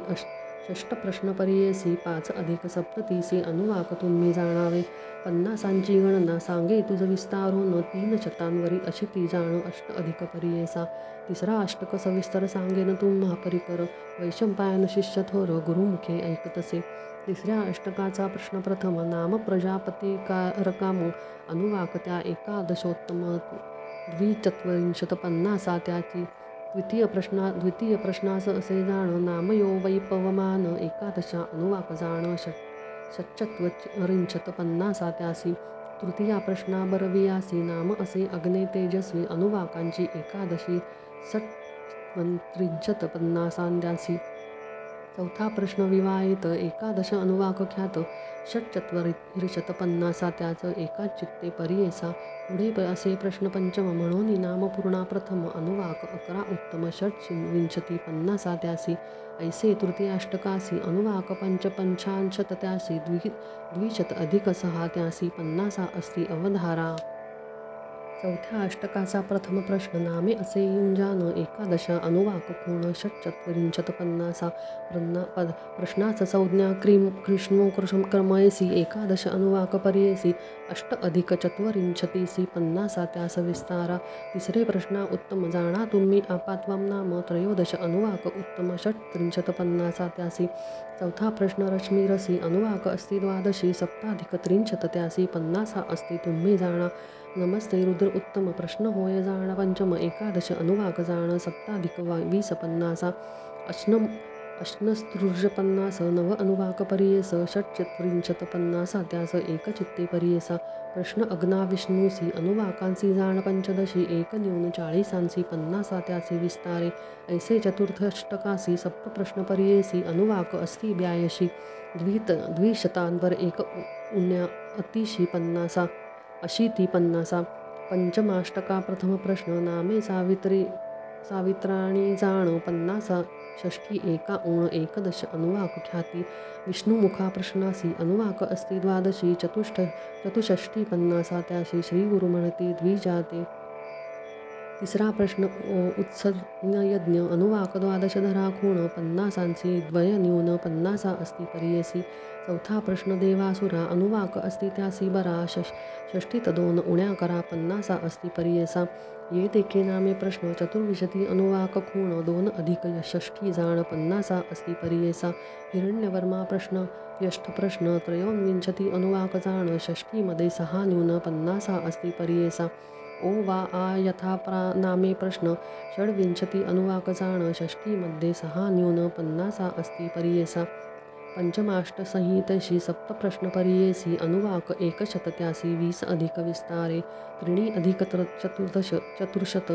षष्ट प्रश्न पर्येसी 5 अधिक सप्ततीसी अनुवाक तुम्ही जाणावे. पन्नासांची गणना सांगे तुझ विस्तारून 3 शतांवरी अशी ती जाण अष्ट अधिक पर्येसा. तिसरा अष्टक सविस्तर सांगेन तुम्हा परिकर वैशंपायन शिष्य थोर गुरुमुखे ऐकतसे. तिसऱ्या अष्टकाचा प्रश्न प्रथम नाम प्रजापती रकाम अनुवाक त्या एकादशोत्तम द्विचत्वरिंशत पन्नासा त्याची. द्वितीय प्रश्नास असे जाण नामयो वै पवमान एकादशा अनुवाक जाण षट्चत्वरिंशत पन्नासा त्यासी. तृतीया प्रश्ना बरवियासी नाम असे अग्ने तेजस्वी अनुवाकांची एकादशी षट्त्रिंशत पन्नासांद्यासी. चौथा प्रश्न विवाहित एकादश अनुवाक ख्यात षट्चत्वरिंशत पन्नासा त्याच एकाच चित्ते पर्येसा. पुढे असे प्रश्न पंचम म्हणून नाम पूर्णा प्रथम अनुवाक 11 उत्तम षट्विंशती पन्नासा त्यासी. ऐसे तृतीयाष्टकासी अनुवाक पंचपंचाशत त्यासी द्विशत अधिक 6 त्यासी पन्नासा अस्ति अवधारा. चौथ्या अष्टकाचा प्रथम प्रश्न नामे असे युंजान एकादशा अनुवाक कोण षट्चत्वरिंशत पन्नासा. प्रश्नाच संज्ञा कृष्णो क्रमयसी एकादश अनुवाक पर्येसी अष्ट अधिक चत्वरिंशतीसी पन्नासा त्यास विस्तारा. तिसरे प्रश्ना उत्तम जाणा तुम्ही आपात्वम नाम त्रयोदश अनुवाक उत्तम षट्त्रिंशत पन्नासा त्यासी. चौथा प्रश्न रश्मिरसी अनुवाक अस्ति द्वादशी सप्ताधिक त्रिंशत त्यासी पन्नासा अस्ति तुम्ही जाणा. नमस्ते रुद्र उत्तम प्रश्न होय जाण पंचम एकादश अनुवाक जाण सप्ताधिक 20 पन्नासा. अष्टस्त्रुज पन्नास नव अनुवाक पर्येस षट्चत्वरिंशत पन्नासा त्यास एकचित्ते पर्येसा. प्रश्न अग्ना विष्णूसी अनुवाकांसी जाण पंचदशी एक न्यून 40 पन्नासा त्यासी विस्तारे. ऐसे चतुर्थष्टकासी सप्तप्रश्न पर्येसी अनुवाक अस्ति 82 द्विशतांवर एक उण्या अतिशी पन्नासा अशीती पन्नासा. पंचमाष्टका प्रथम प्रश्न नामे सावित्राणी जाण पन्नासा षष्ठी एका ऊण एकदश अनुवाक ख्याती. विष्णुमुखा प्रश्नासी अनुवाक अस्ति द्वादशी चतुष्षष्ठी पन्नासा त्याशी श्रीगुरु म्हणती द्विजाते. तिसरा प्रश्न उत्सन्नयज्ञ अनुवाक द्वादश धरा खूण पन्नासांसी द्वय न्यून पन्नासा अस्ति पर्येसी. चौथा प्रश्न देवासुरा अनुवाक अस्ति त्यासी बरा षष्ठीत 2 उण्या करा पन्नासा अस्ति पर्येसा. ये देखे नामे प्रश्न चतुर्विशती अनुवाक खूण 2 अधिक षष्ठी जाण पन्नासा अस्ति पर्येसा. हिरण्यवर्मा प्रश्न यष्ठ प्रश्न त्रयोविंशती अनुवाक जाण षष्ठीमध्ये 6 न्यून पन्नासा अस्ति पर्येसा. ओ वा आ यथा नामे प्रश्न षड्विंशती अनुवाक जाण षष्ठीमध्ये 6 न्यून पन्नासा अस्ति पर्येसा. पंचमाष्टसंहितेशी सप्तप्रश्न पर्येसी अनुवाक एकशत त्यासी 20 अधिक विस्तारे. 3 अधिक चतुर्शत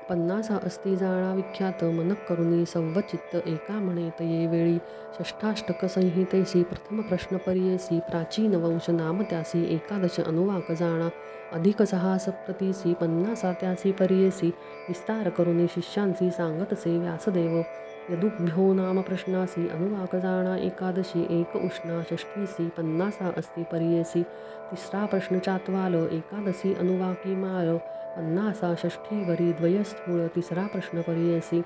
पन्नासा अस्ति जाणा विख्यात मनक करुणी सव्वचित्त एका म्हणेत ये वेळी. षष्ठाष्टक संहितेशी प्रथम प्रश्न पर्येसी प्राचीन वंश नाम त्यासी एकादश अनुवाक जाणा अधिक 6 सप्ततीसी पन्नासा त्यासी पर्येसी विस्तार करुणी शिष्यांसी सांगतसे व्यासदेव. यदुभ्यो नाम प्रश्नासी अनुवाक जाणा एकादशी एक उष्णा षष्ठीसी पन्नासा अस्ति पर्येसी. तिसरा प्रश्न चात्वाल एकादशी अनुवाकी माळ पन्नासा षष्ठीवरी द्वयस्थूळ तिसरा प्रश्न पर्येसी.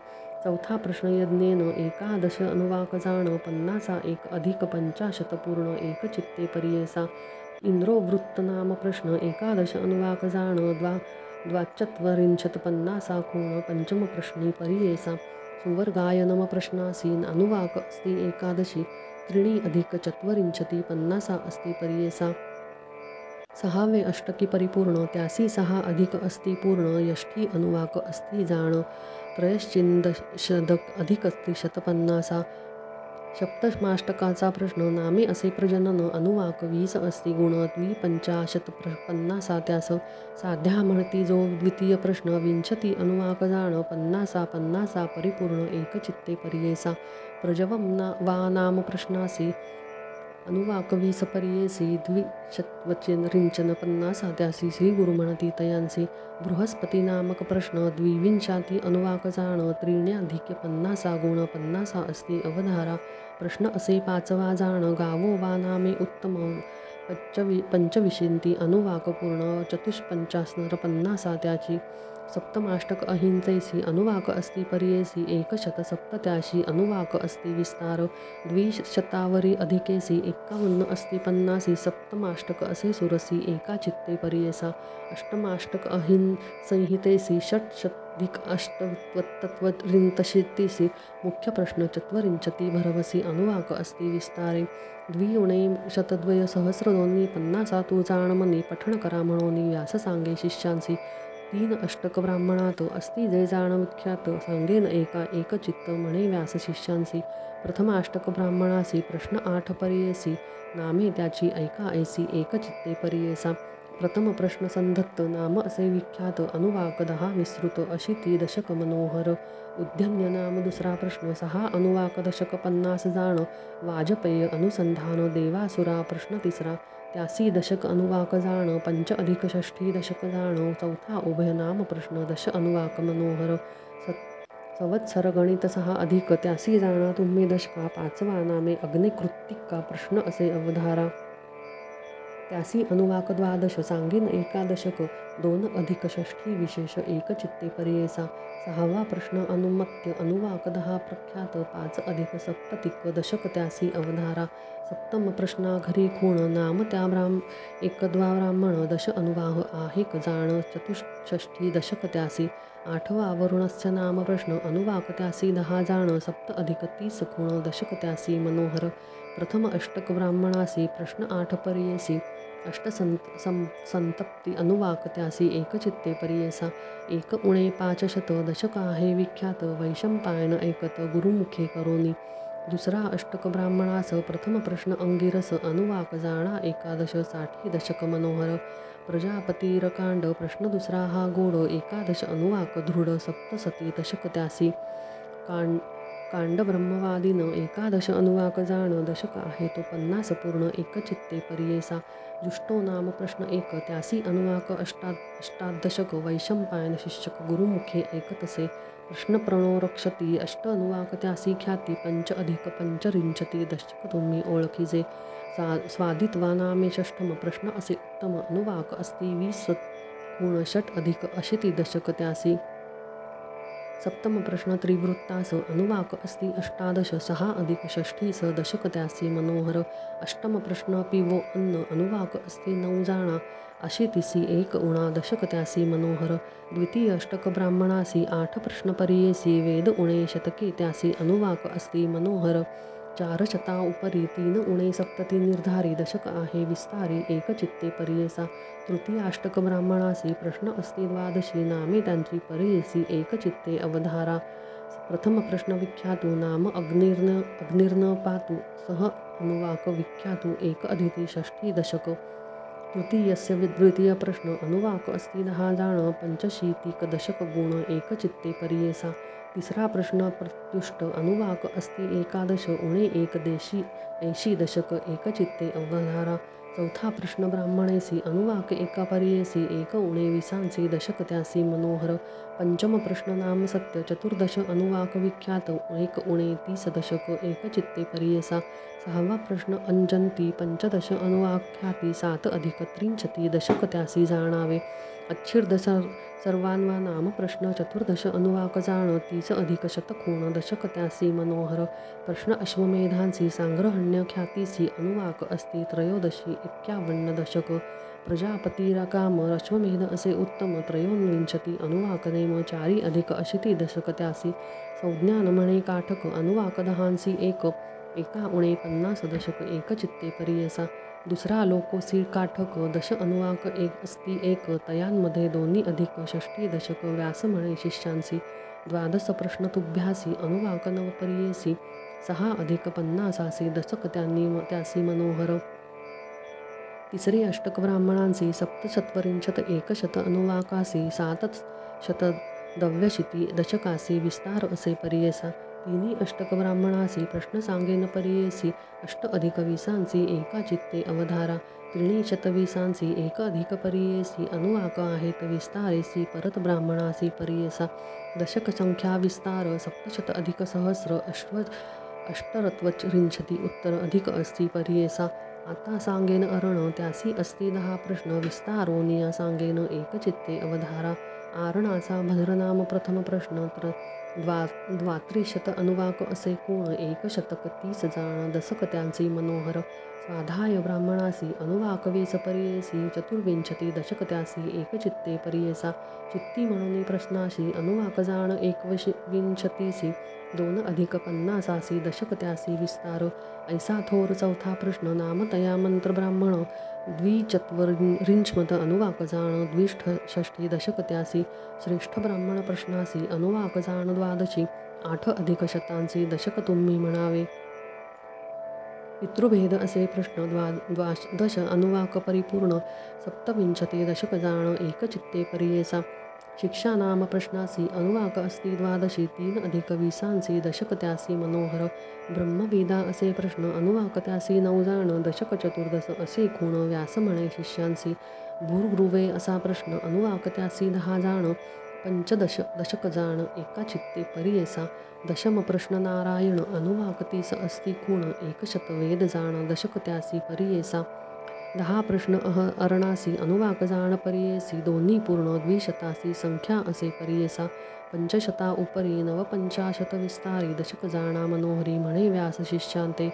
चौथा प्रश्न यज्ञेन एकादश अनुवाक जाण पन्नासा 1 अधिक 50 पूर्ण एकचित्ते पर्येसा. इंद्रोवृत्त नाम प्रश्न एकादश अनुवाक जाण द्वाचत्वरिंशत पन्नासा खूण पंचम प्रश्नी पर्येसा. सुवर्गाय नम प्रश्नासीन अनुवाक अस्ति एकादशी 3 अधिक चत्वरिंशती पन्नासा अस्ति पर्येसा. 6वे अष्टकी परिपूर्ण त्यासी 6 अधिक अस्ति पूर्ण यष्ठी अनुवाक अस्ति जाण त्रयश्चिंदशदक अधिक त्रिशत पन्नासा. सप्तमाष्टकाचा प्रश्न नामे असे प्रजनन अनुवाक 20 अस्ति गुण 250 पन्नासा त्यास साध्या म्हणती जो. द्वितीय प्रश्न विंशती अनुवाक जाण पन्नासा परिपूर्ण एकचित्ते पर्येसा. प्रजवं वा नाम प्रश्नासी अनुवाक 20 पर्येसी 200 रिंचन 50 त्यासी श्री गुरु म्हणती तयांसी बृहस्पती नामक प्रश्न 22 अनुवाक जाण त्रिण्याधिक 50 गुण 50 असती अवधारा प्रश्न असे 5वा जाण गावो वा नामे उत्तम पंचविशींती अनुवाक पूर्ण 450 50 त्याची सप्तमाष्टक अहिंसेसी अनुवाक अस्ति पर्येसी 170 अनुवाक अस्ति विस्तार 200 अधिकेसी 51 अस्ति 50 सप्तमाष्टक असे सुरसी एका चित्ते पर्येसा अष्टमाष्टक संहितेसी 8 मुख्य प्रश्न 4 भरवसी अनुवाक अस्ति विस्तारे 2 सहस्रदोन्ही 50 तू जाणमनी पठण करा म्हणोनी व्यास सांगे शिष्यांसी 3 अष्टक ब्राह्मणात अस्ति जे जाण विख्यात सांगेन एका एकचित्त म्हणे व्यास शिष्यांसी प्रथम अष्टक ब्राह्मणासी प्रश्न 8 पर्येसी नामे त्याची ऐका ऐसी एकचित्ते पर्येसा प्रथम प्रश्न संधत्त नाम असे विख्यात अनुवाक 10 विस्तृत अशी 3 दशक मनोहर उद्यन्य नाम दुसरा प्रश्न 6 अनुवाक दशक 50 जाण वाजपेय अनुसंधान देवासुरा प्रश्न तिसरा त्यासी दशक अनुवाक जाण 5 अधिक 6 दशक जाण चौथा उभय नाम प्रश्न 10 अनुवाक मनोहर संवत्सर गणित 6 अधिक त्यासी जाणा तुम्ही दशका 5वा नामे अग्निकृत्तिका प्रश्न असे अवधारा त्यासी अनुवाक 12 सांगेन एकादशक 2 अधिक 6 विशेष एकचित्ते पर्येसा 6वा प्रश्न अनुमत्य अनुवाक 10 प्रख्यात 5 अधिक सप्ततिक दशक त्यासी अवधारा सप्तम प्रश्ना घरी खूण नाम त्या एकदवा ब्राह्मण 10 अनुवाह आहेक जाण 64 दशक त्यासी 8वा वरुणस्य नाम प्रश्न अनुवाक त्यासी 10 जाण 7 अधिक 30 खूण दशक त्यासी मनोहर प्रथम अष्टक ब्राह्मणासी प्रश्न 8 पर्येसी संतप्ती अनुवाक त्यासी एकचित्ते पर्येसा 1 उणे 500 दशक आहे विख्यात वैशंपायन ऐकत गुरुमुखे करोनी दुसरा अष्टक ब्राह्मणास प्रथम प्रश्न अंगिरस अनुवाक जाणा 11 60 दशक मनोहर प्रजापतीरकांड प्रश्न दुसरा हा गोड 11 अनुवाक दृढ सप्तसती दशक त्यासी कांड ब्रह्मवादीन 11 अनुवाक जाण दशक आहे तो 50 पूर्ण एकचित्ते पर्येसा जुष्टो नाम प्रश्न 1 त्यासी अनुवाक अष्टादशक वैशंपायन शिष्यक गुरुमुखे ऐकतसे प्रश्न प्रणो रक्षती 8 अनुवाक त्यासी ख्याती 5 अधिक 5 दशक तुम्ही ओळखीजे स्वादित्वा नामे षष्ठम प्रश्न असे उत्तम अनुवाक अस्ति 20 गुण 6 अधिक 80 दशक त्यासी सप्तम प्रश्न त्रिवृत्तास अनुवाक अस्ति 18 6 अधिक 36 दशक त्यासी मनोहर अष्टम प्रश्न पिवो अन्न अनुवाक अस्ति 9 जाणा 80 1 उणा दशक त्यासी मनोहर द्वितीय अष्टक ब्राह्मणासी 8 प्रश्न पर्येसी वेद उणे शतके त्यासी अनुवाक अस्ति मनोहर 400 उपरी 3 उणे सप्तती निर्धारी दशक आहे विस्तारी एकचित्ते पर्येसा तृतीय अष्टक ब्राह्मणासी प्रश्न अस्ति 12 नामे त्यांची पर्येसी एकचित्ते अवधारा प्रथम प्रश्न विख्यातु नाम अग्निर्न पातु सह अनुवाक विख्यातु 1 अधिक 6 दशक तृतीयस्य द्वितीय प्रश्न अनुवाक अस्ति 10 जाण 85 दशक गुण एकचित्ते पर्येसा तिसरा प्रश्न प्रत्युष्ट अनुवाक अस्ति 11 उणे 1 80 दशक एकचित्ते अवधारा चौथा प्रश्न ब्राह्मणेसी अनुवाक 1 पर्येसी 1 उणे 20 दशक त्यासी मनोहर पंचम प्रश्न नाम सत्य 14 अनुवाक विख्यात 1 उणे 30 दशक एकचित्ते पर्येसा 6वा प्रश्न अंजंती 15 अनुवाख्याती 7 अधिक 63 दशक त्यासी जाणावे अच्छिर्द सर्वान्वा नाम प्रश्न 14 अनुवाक जाण 30 अधिक शतकोण दशक त्यासी मनोहर प्रश्न अश्वमेधांसी सांग्रहण्य ख्यातीसी अनुवाक अस्ति 13 51 दशक प्रजापतीरकाम अश्वमेध असे उत्तम 23 अनुवाक नेम 4 अधिक 80 दशक त्यासी संज्ञान म्हणे काठक अनुवाक 10 1 उणे 50 दशक एकचित्ते पर्येसा दुसरा लोकोसी काठक 10 अनुवाक 1 अस्ति 1 तयांमध्ये 2 अधिक 6 दशक व्यास म्हणे शिष्यांसी 12 प्रश्न तुभ्यासी अनुवाक 9 पर्येसी 6 अधिक 50 दशक त्यासी मनोहर तिसरे अष्टक ब्राह्मणांसी 7 100 अनुवाकासी 7 दशकासी विस्तार असे पर्येसा तिन्ही अष्टक ब्राह्मणासी प्रश्न सांगेन परियेसी अष्ट अधिक विसांसी एका चित्ते अवधारा त्रिणी शतविसांसी एक अधिक परियेसी अनुवाक आहेत विस्तारेसी परत ब्राह्मणासी परियेसा दशक संख्या विस्तार सप्तशत अधिक सहस्र अष्टरत्वरिंशती उत्तर अधिक अस्ति परियेसा आता सांगेन अरण त्यासी अस्ति 10 प्रश्न विस्तारोनिया सांगेन एकचित्ते अवधारा आरणाचा भद्रनाम प्रथम प्रश्न द्वात्रिशत अनुवाक असे कोण 130 जाण दशक त्यांची मनोहर स्वाधाय ब्राह्मणासी अनुवाक 20 परियेसी चतुर्विंशती दशक त्यासी एकचित्ते परियेसा चित्ती म्हणून प्रश्नाशी अनुवाक जाण 21सी 2 अधिक 50 दशक त्यासी विस्तार ऐसा थोर चौथा प्रश्न नामतया मंत्र ब्राह्मण द्विचत्वरिंशमत अनुवाक जाण 62 दशक त्यासी श्रेष्ठ ब्राह्मण प्रश्नासी अनुवाक जाण 12 8 अधिक शतांसी दशक तुम्ही म्हणावे पितृभेद असे प्रश्न द्वादश अनुवाक परिपूर्ण सप्तविंशती दशक जाण एकचित्ते परियेसा शिक्षा नाम प्रश्नासी अनुवाक अस्ति 12 3 अधिक 20 दशक त्यासी मनोहर ब्रह्मवेदा असे प्रश्न अनुवाक त्यासी 9 जाण दशक 14 असे खूण व्यास म्हणे शिष्यांसी भूर्गृवे असा प्रश्न अनुवाक त्यासी 10 जाण 15 दशक जाण एका चित्ते परियेसा दशम प्रश्न नारायण अनुवाक 30 अस्ति खूण 100 वेद जाण दशक त्यासी परियेसा 10 प्रश्न अरणासी अनुवाक जाण परियेसी दोन्ही पूर्ण द्विशतासी संख्या असे परियेसा पंचशता उपरी 49 विस्तारी दशक जाणा मनोहरी म्हणे व्यास शिष्यांते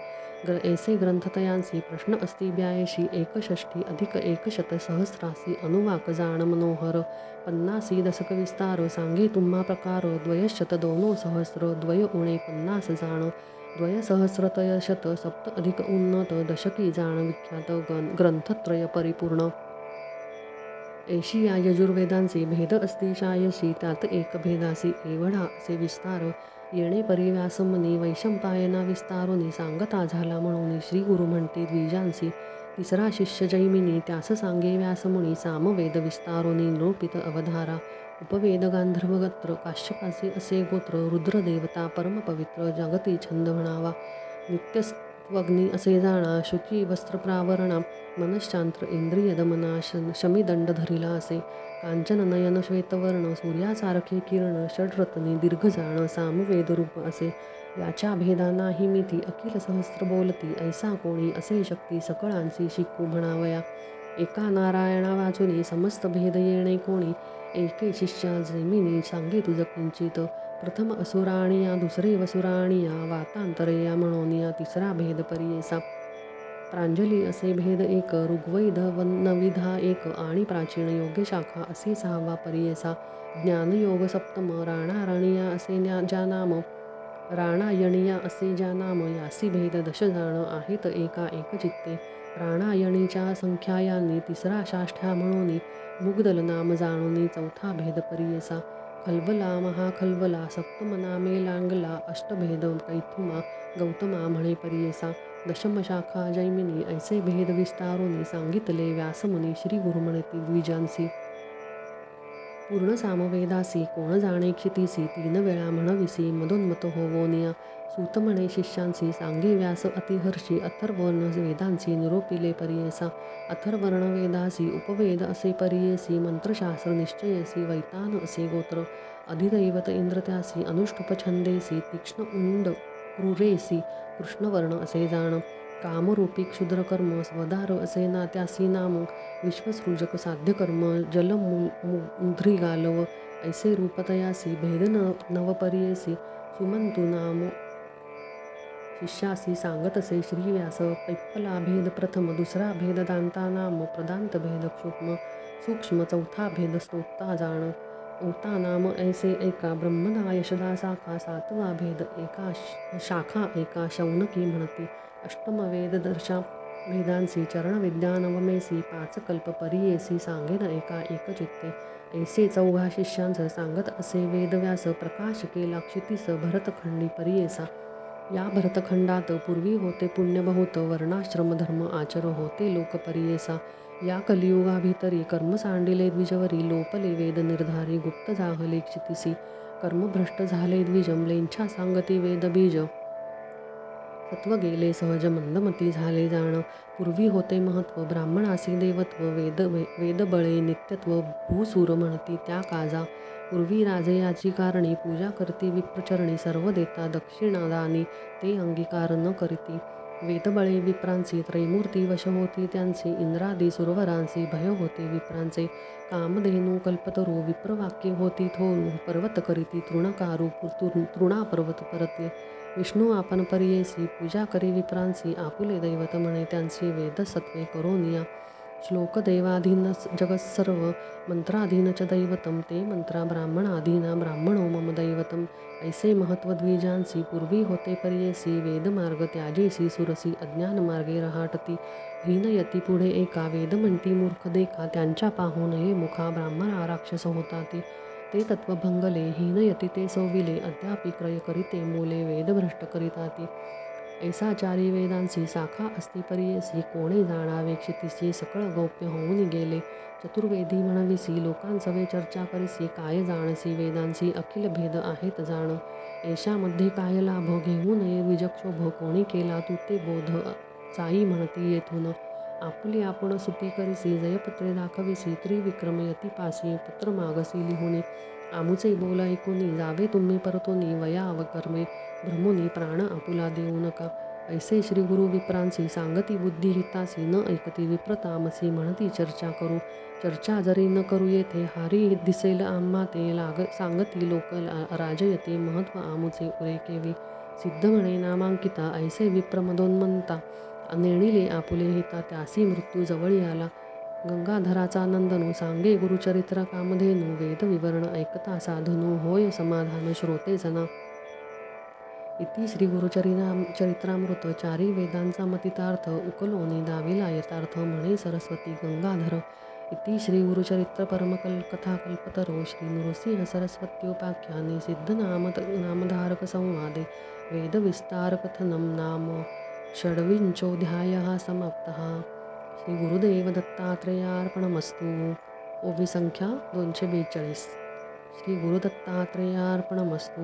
ऐसे ग्रंथतयांसी प्रश्न अस्ति 82 61 अधिक 100 सहस्रासी अनुवाक जाण मनोहर 50 दशक विस्तार सांगे तुम्हा प्रकार द्वयशत 2 सहस्र द्वय उणे 50 जाण द्वयसहस्रतय शत सप्त अधिक उन्नत दशकी जाण विख्यात ग्रंथत्रय परिपूर्ण 80 या यजुर्वेदांचे भेद अस्ति 86 त्यात एक भेदासी एवढा असे विस्तार येणे परिव्यासमनी वैशंपायना विस्तारोनी सांगता झाला म्हणून श्री गुरु म्हणते द्विजांसी तिसरा शिष्य जैमिनी त्यास सांगे व्यासमुनी सामवेद विस्तारोनी निरूपित अवधारा उपवेद गांधर्वगत्र काश्यपासी असे गोत्र रुद्रदेवता परमपवित्र जगती छंद म्हणावा नित्यस्त्वग्नी असे जाणा शुची वस्त्रप्रावरणा मनश्चांत्र इंद्रिय दमना शमीदंड धरिला असे कांचन नयन श्वेतवर्ण सूर्यासारखे किरण षड्रत्नी दीर्घ जाण सामवेद रूप असे याच्या भेदा नाही मिती अखिल सहस्र बोलती ऐसा कोणी असे शक्ती सकळांसी शिकू म्हणावया एका नारायणा वाचुनी समस्त भेद येणे कोणी एके शिष्या जैमिनी सांगे तुझ किंचित प्रथम असुराणिया दुसरे वसुराणिया वातांतरया म्हणून तिसरा भेद परियेसा प्रांजली असे भेद एक ऋग्वेद नविधा एक आणि प्राचीन योग्य शाखा असे 6वा परियेसा ज्ञानयोग सप्तम राणाराणिया असे ज्या नाम राणायणिया असे ज्या नाम यासी भेद दशजाण आहेत एका एकचित्ते राणायणीच्या संख्यायांनी तिसरा शाष्ठ्या म्हणून मुग्दल नाम जाणूनी चौथा भेद परियेसा खलवला महाखलवला सप्तम नामे लांगला अष्टभेद कैथुमा गौतमा म्हणे परियेसा दशम शाखा जैमिनी ऐसे भेद विस्तारोनी सांगितले व्यासमुनी श्री गुरुमणती द्विजांसी पूर्ण सामवेदासी कोण जाणे क्षितीसी 3 वेळा म्हणविसी मदोन्मत होवोनिया सूत म्हणे शिष्यांसी सांगे व्यास अतिहर्षी अथर्वर्ण वेदांसी निरोपिले परियेसा अथर्वर्ण वेदासी उपवेद असे परियेसी मंत्रशास्त्र निश्चयसी वैतान असे गोत्र अधिदैवत इंद्र त्यासी अनुष्टुप छंदेसी तीक्ष्ण उंड क्रूरेसी कृष्णवर्ण असे जाण कामरूपी क्षुद्रकर्म स्वदार असे ना त्यासी नाम विश्वसृजक साध्यकर्म जलमुद्रिगालव ऐसे रूपतयासी भेद नवपरियेसी सुमंतु नाम शिष्यासी सांगत असे श्रीव्यास पैप्पला भेद प्रथम दुसरा भेद दांता नाम प्रदांत भेद सूक्ष्म चौथा भेद स्तोता जाण ओता नाम ऐसे एका ब्रह्मदा यशदा शाखा 7वा भेद एका शाखा एका शौनकी म्हणती अष्टम वेद दर्शा वेदांसी चरणविद्या नवमेसी 5 कल्प परियेसी सांगेन एका एकचित्ते ऐसे 4 शिष्यांचं सांगत असे वेदव्यास प्रकाश केला क्षितीस भरतखंडी परियेसा या भरतखंडात पूर्वी होते पुण्य बहुत वर्णाश्रम धर्म आचर होते लोक परियेसा या कलियुगाभितरी कर्म सांडिले द्विजवरी लोपले वेद निर्धारी गुप्त जाहले क्षितिसी कर्मभ्रष्ट झाले द्विज म्लेच्छा सांगती वेदबीज सत्व गेले सहज मंदमती झाले जाण पूर्वी होते महत्व ब्राह्मणासी देवत्व वेदबळे नित्यत्व भूसूर म्हणती त्या काजा पूर्वी राजे याची कारणी पूजा करती विप्रचरणी सर्व देता दक्षिणा दानी ते अंगीकार न करीती वेदबळे विप्रांसी त्रैमूर्ती वश होती त्यांची इंद्रादी सुरवरांसी भय होते विप्रांचे कामधेनू कल्पतरू विप्रवाक्ये होती थोरू पर्वत करीती तृणकारू तृणा पर्वत परत्ये विष्णू आपण पर्येसी पूजा करी विप्रांसी आपुले दैवत म्हणे त्यांची वेदसत्वे करोनिया श्लोक देवाधीन जगत्सर्व मंत्राधीन च दैवतम ते मंत्रा ब्राह्मणाधीना ब्राह्मणो मम दैवतम ऐसे महत्व द्विजांसी पूर्वी होते पर्येसी वेदमार्ग त्याजेसी सुरसी अज्ञान मार्गे रहाटती हीनयती पुढे एका वेद म्हणती मूर्ख देखा त्यांच्या पाहून हे मुखा ब्राह्मणा राक्षस होता ते तत्व भंगले हीनयती ते सोविले अद्यापि क्रय करीते मूले वेदभ्रष्ट करीताती ऐसाचारी वेदांसी शाखा असती पर्येसी कोणे जाणावे क्षितिसी सकळ गौप्य होऊन गेले चतुर्वेदी म्हणविसी लोकांसवे चर्चा करिसी काय जाणसी वेदांसी अखिल भेद आहेत जाण ऐशामध्ये काय लाभ घेऊ नये विजक्षोभ कोणी केला तू ते बोध साई म्हणती येथून आपुली आपण सुटी करिसी जयपत्रे दाखविसी त्रिविक्रम यतिपासी पत्र मागसी लिहुनी आमुचे बोल ऐकुनी जावे तुम्ही परतोनी वया अवकर्मे भ्रमुनी प्राण आपुला देऊ नका ऐसे श्री गुरु विप्रांसी सांगती बुद्धी हितासी न ऐकती विप्रतामसी म्हणती चर्चा करू चर्चा जरी न करू येथे हारी दिसेल आम्हा ते सांगती लोक राजयते महत्व आमुचे उरेकेवी सिद्ध म्हणे नामांकिता ऐसे विप्रमदोन्मंता नेणिले आपुले हिता त्यासी मृत्यू जवळी आला गंगाधराचा नंदनू सांगे गुरुचरित्र कामधेनू वेद विवरण ऐकता साधनू होय समाधान श्रोते जना इति श्री गुरुचरित्रामृत चारी वेदांचा मतितार्थ उकलोनी दाविला यथार्थ म्हणे सरस्वती गंगाधर इति श्री गुरुचरित्र परमकथाकल्पतरो श्री नृसिंह सरस्वत्योपाख्याने सिद्ध नामधारक संवादे वेद विस्तार कथनम नाम षड्विंशोऽध्यायः समाप्तः श्री गुरुदेव दत्तात्रेयार्पणमस्तु ओवी संख्या 242 श्री गुरुदत्तात्रेयार्पणमस्तु।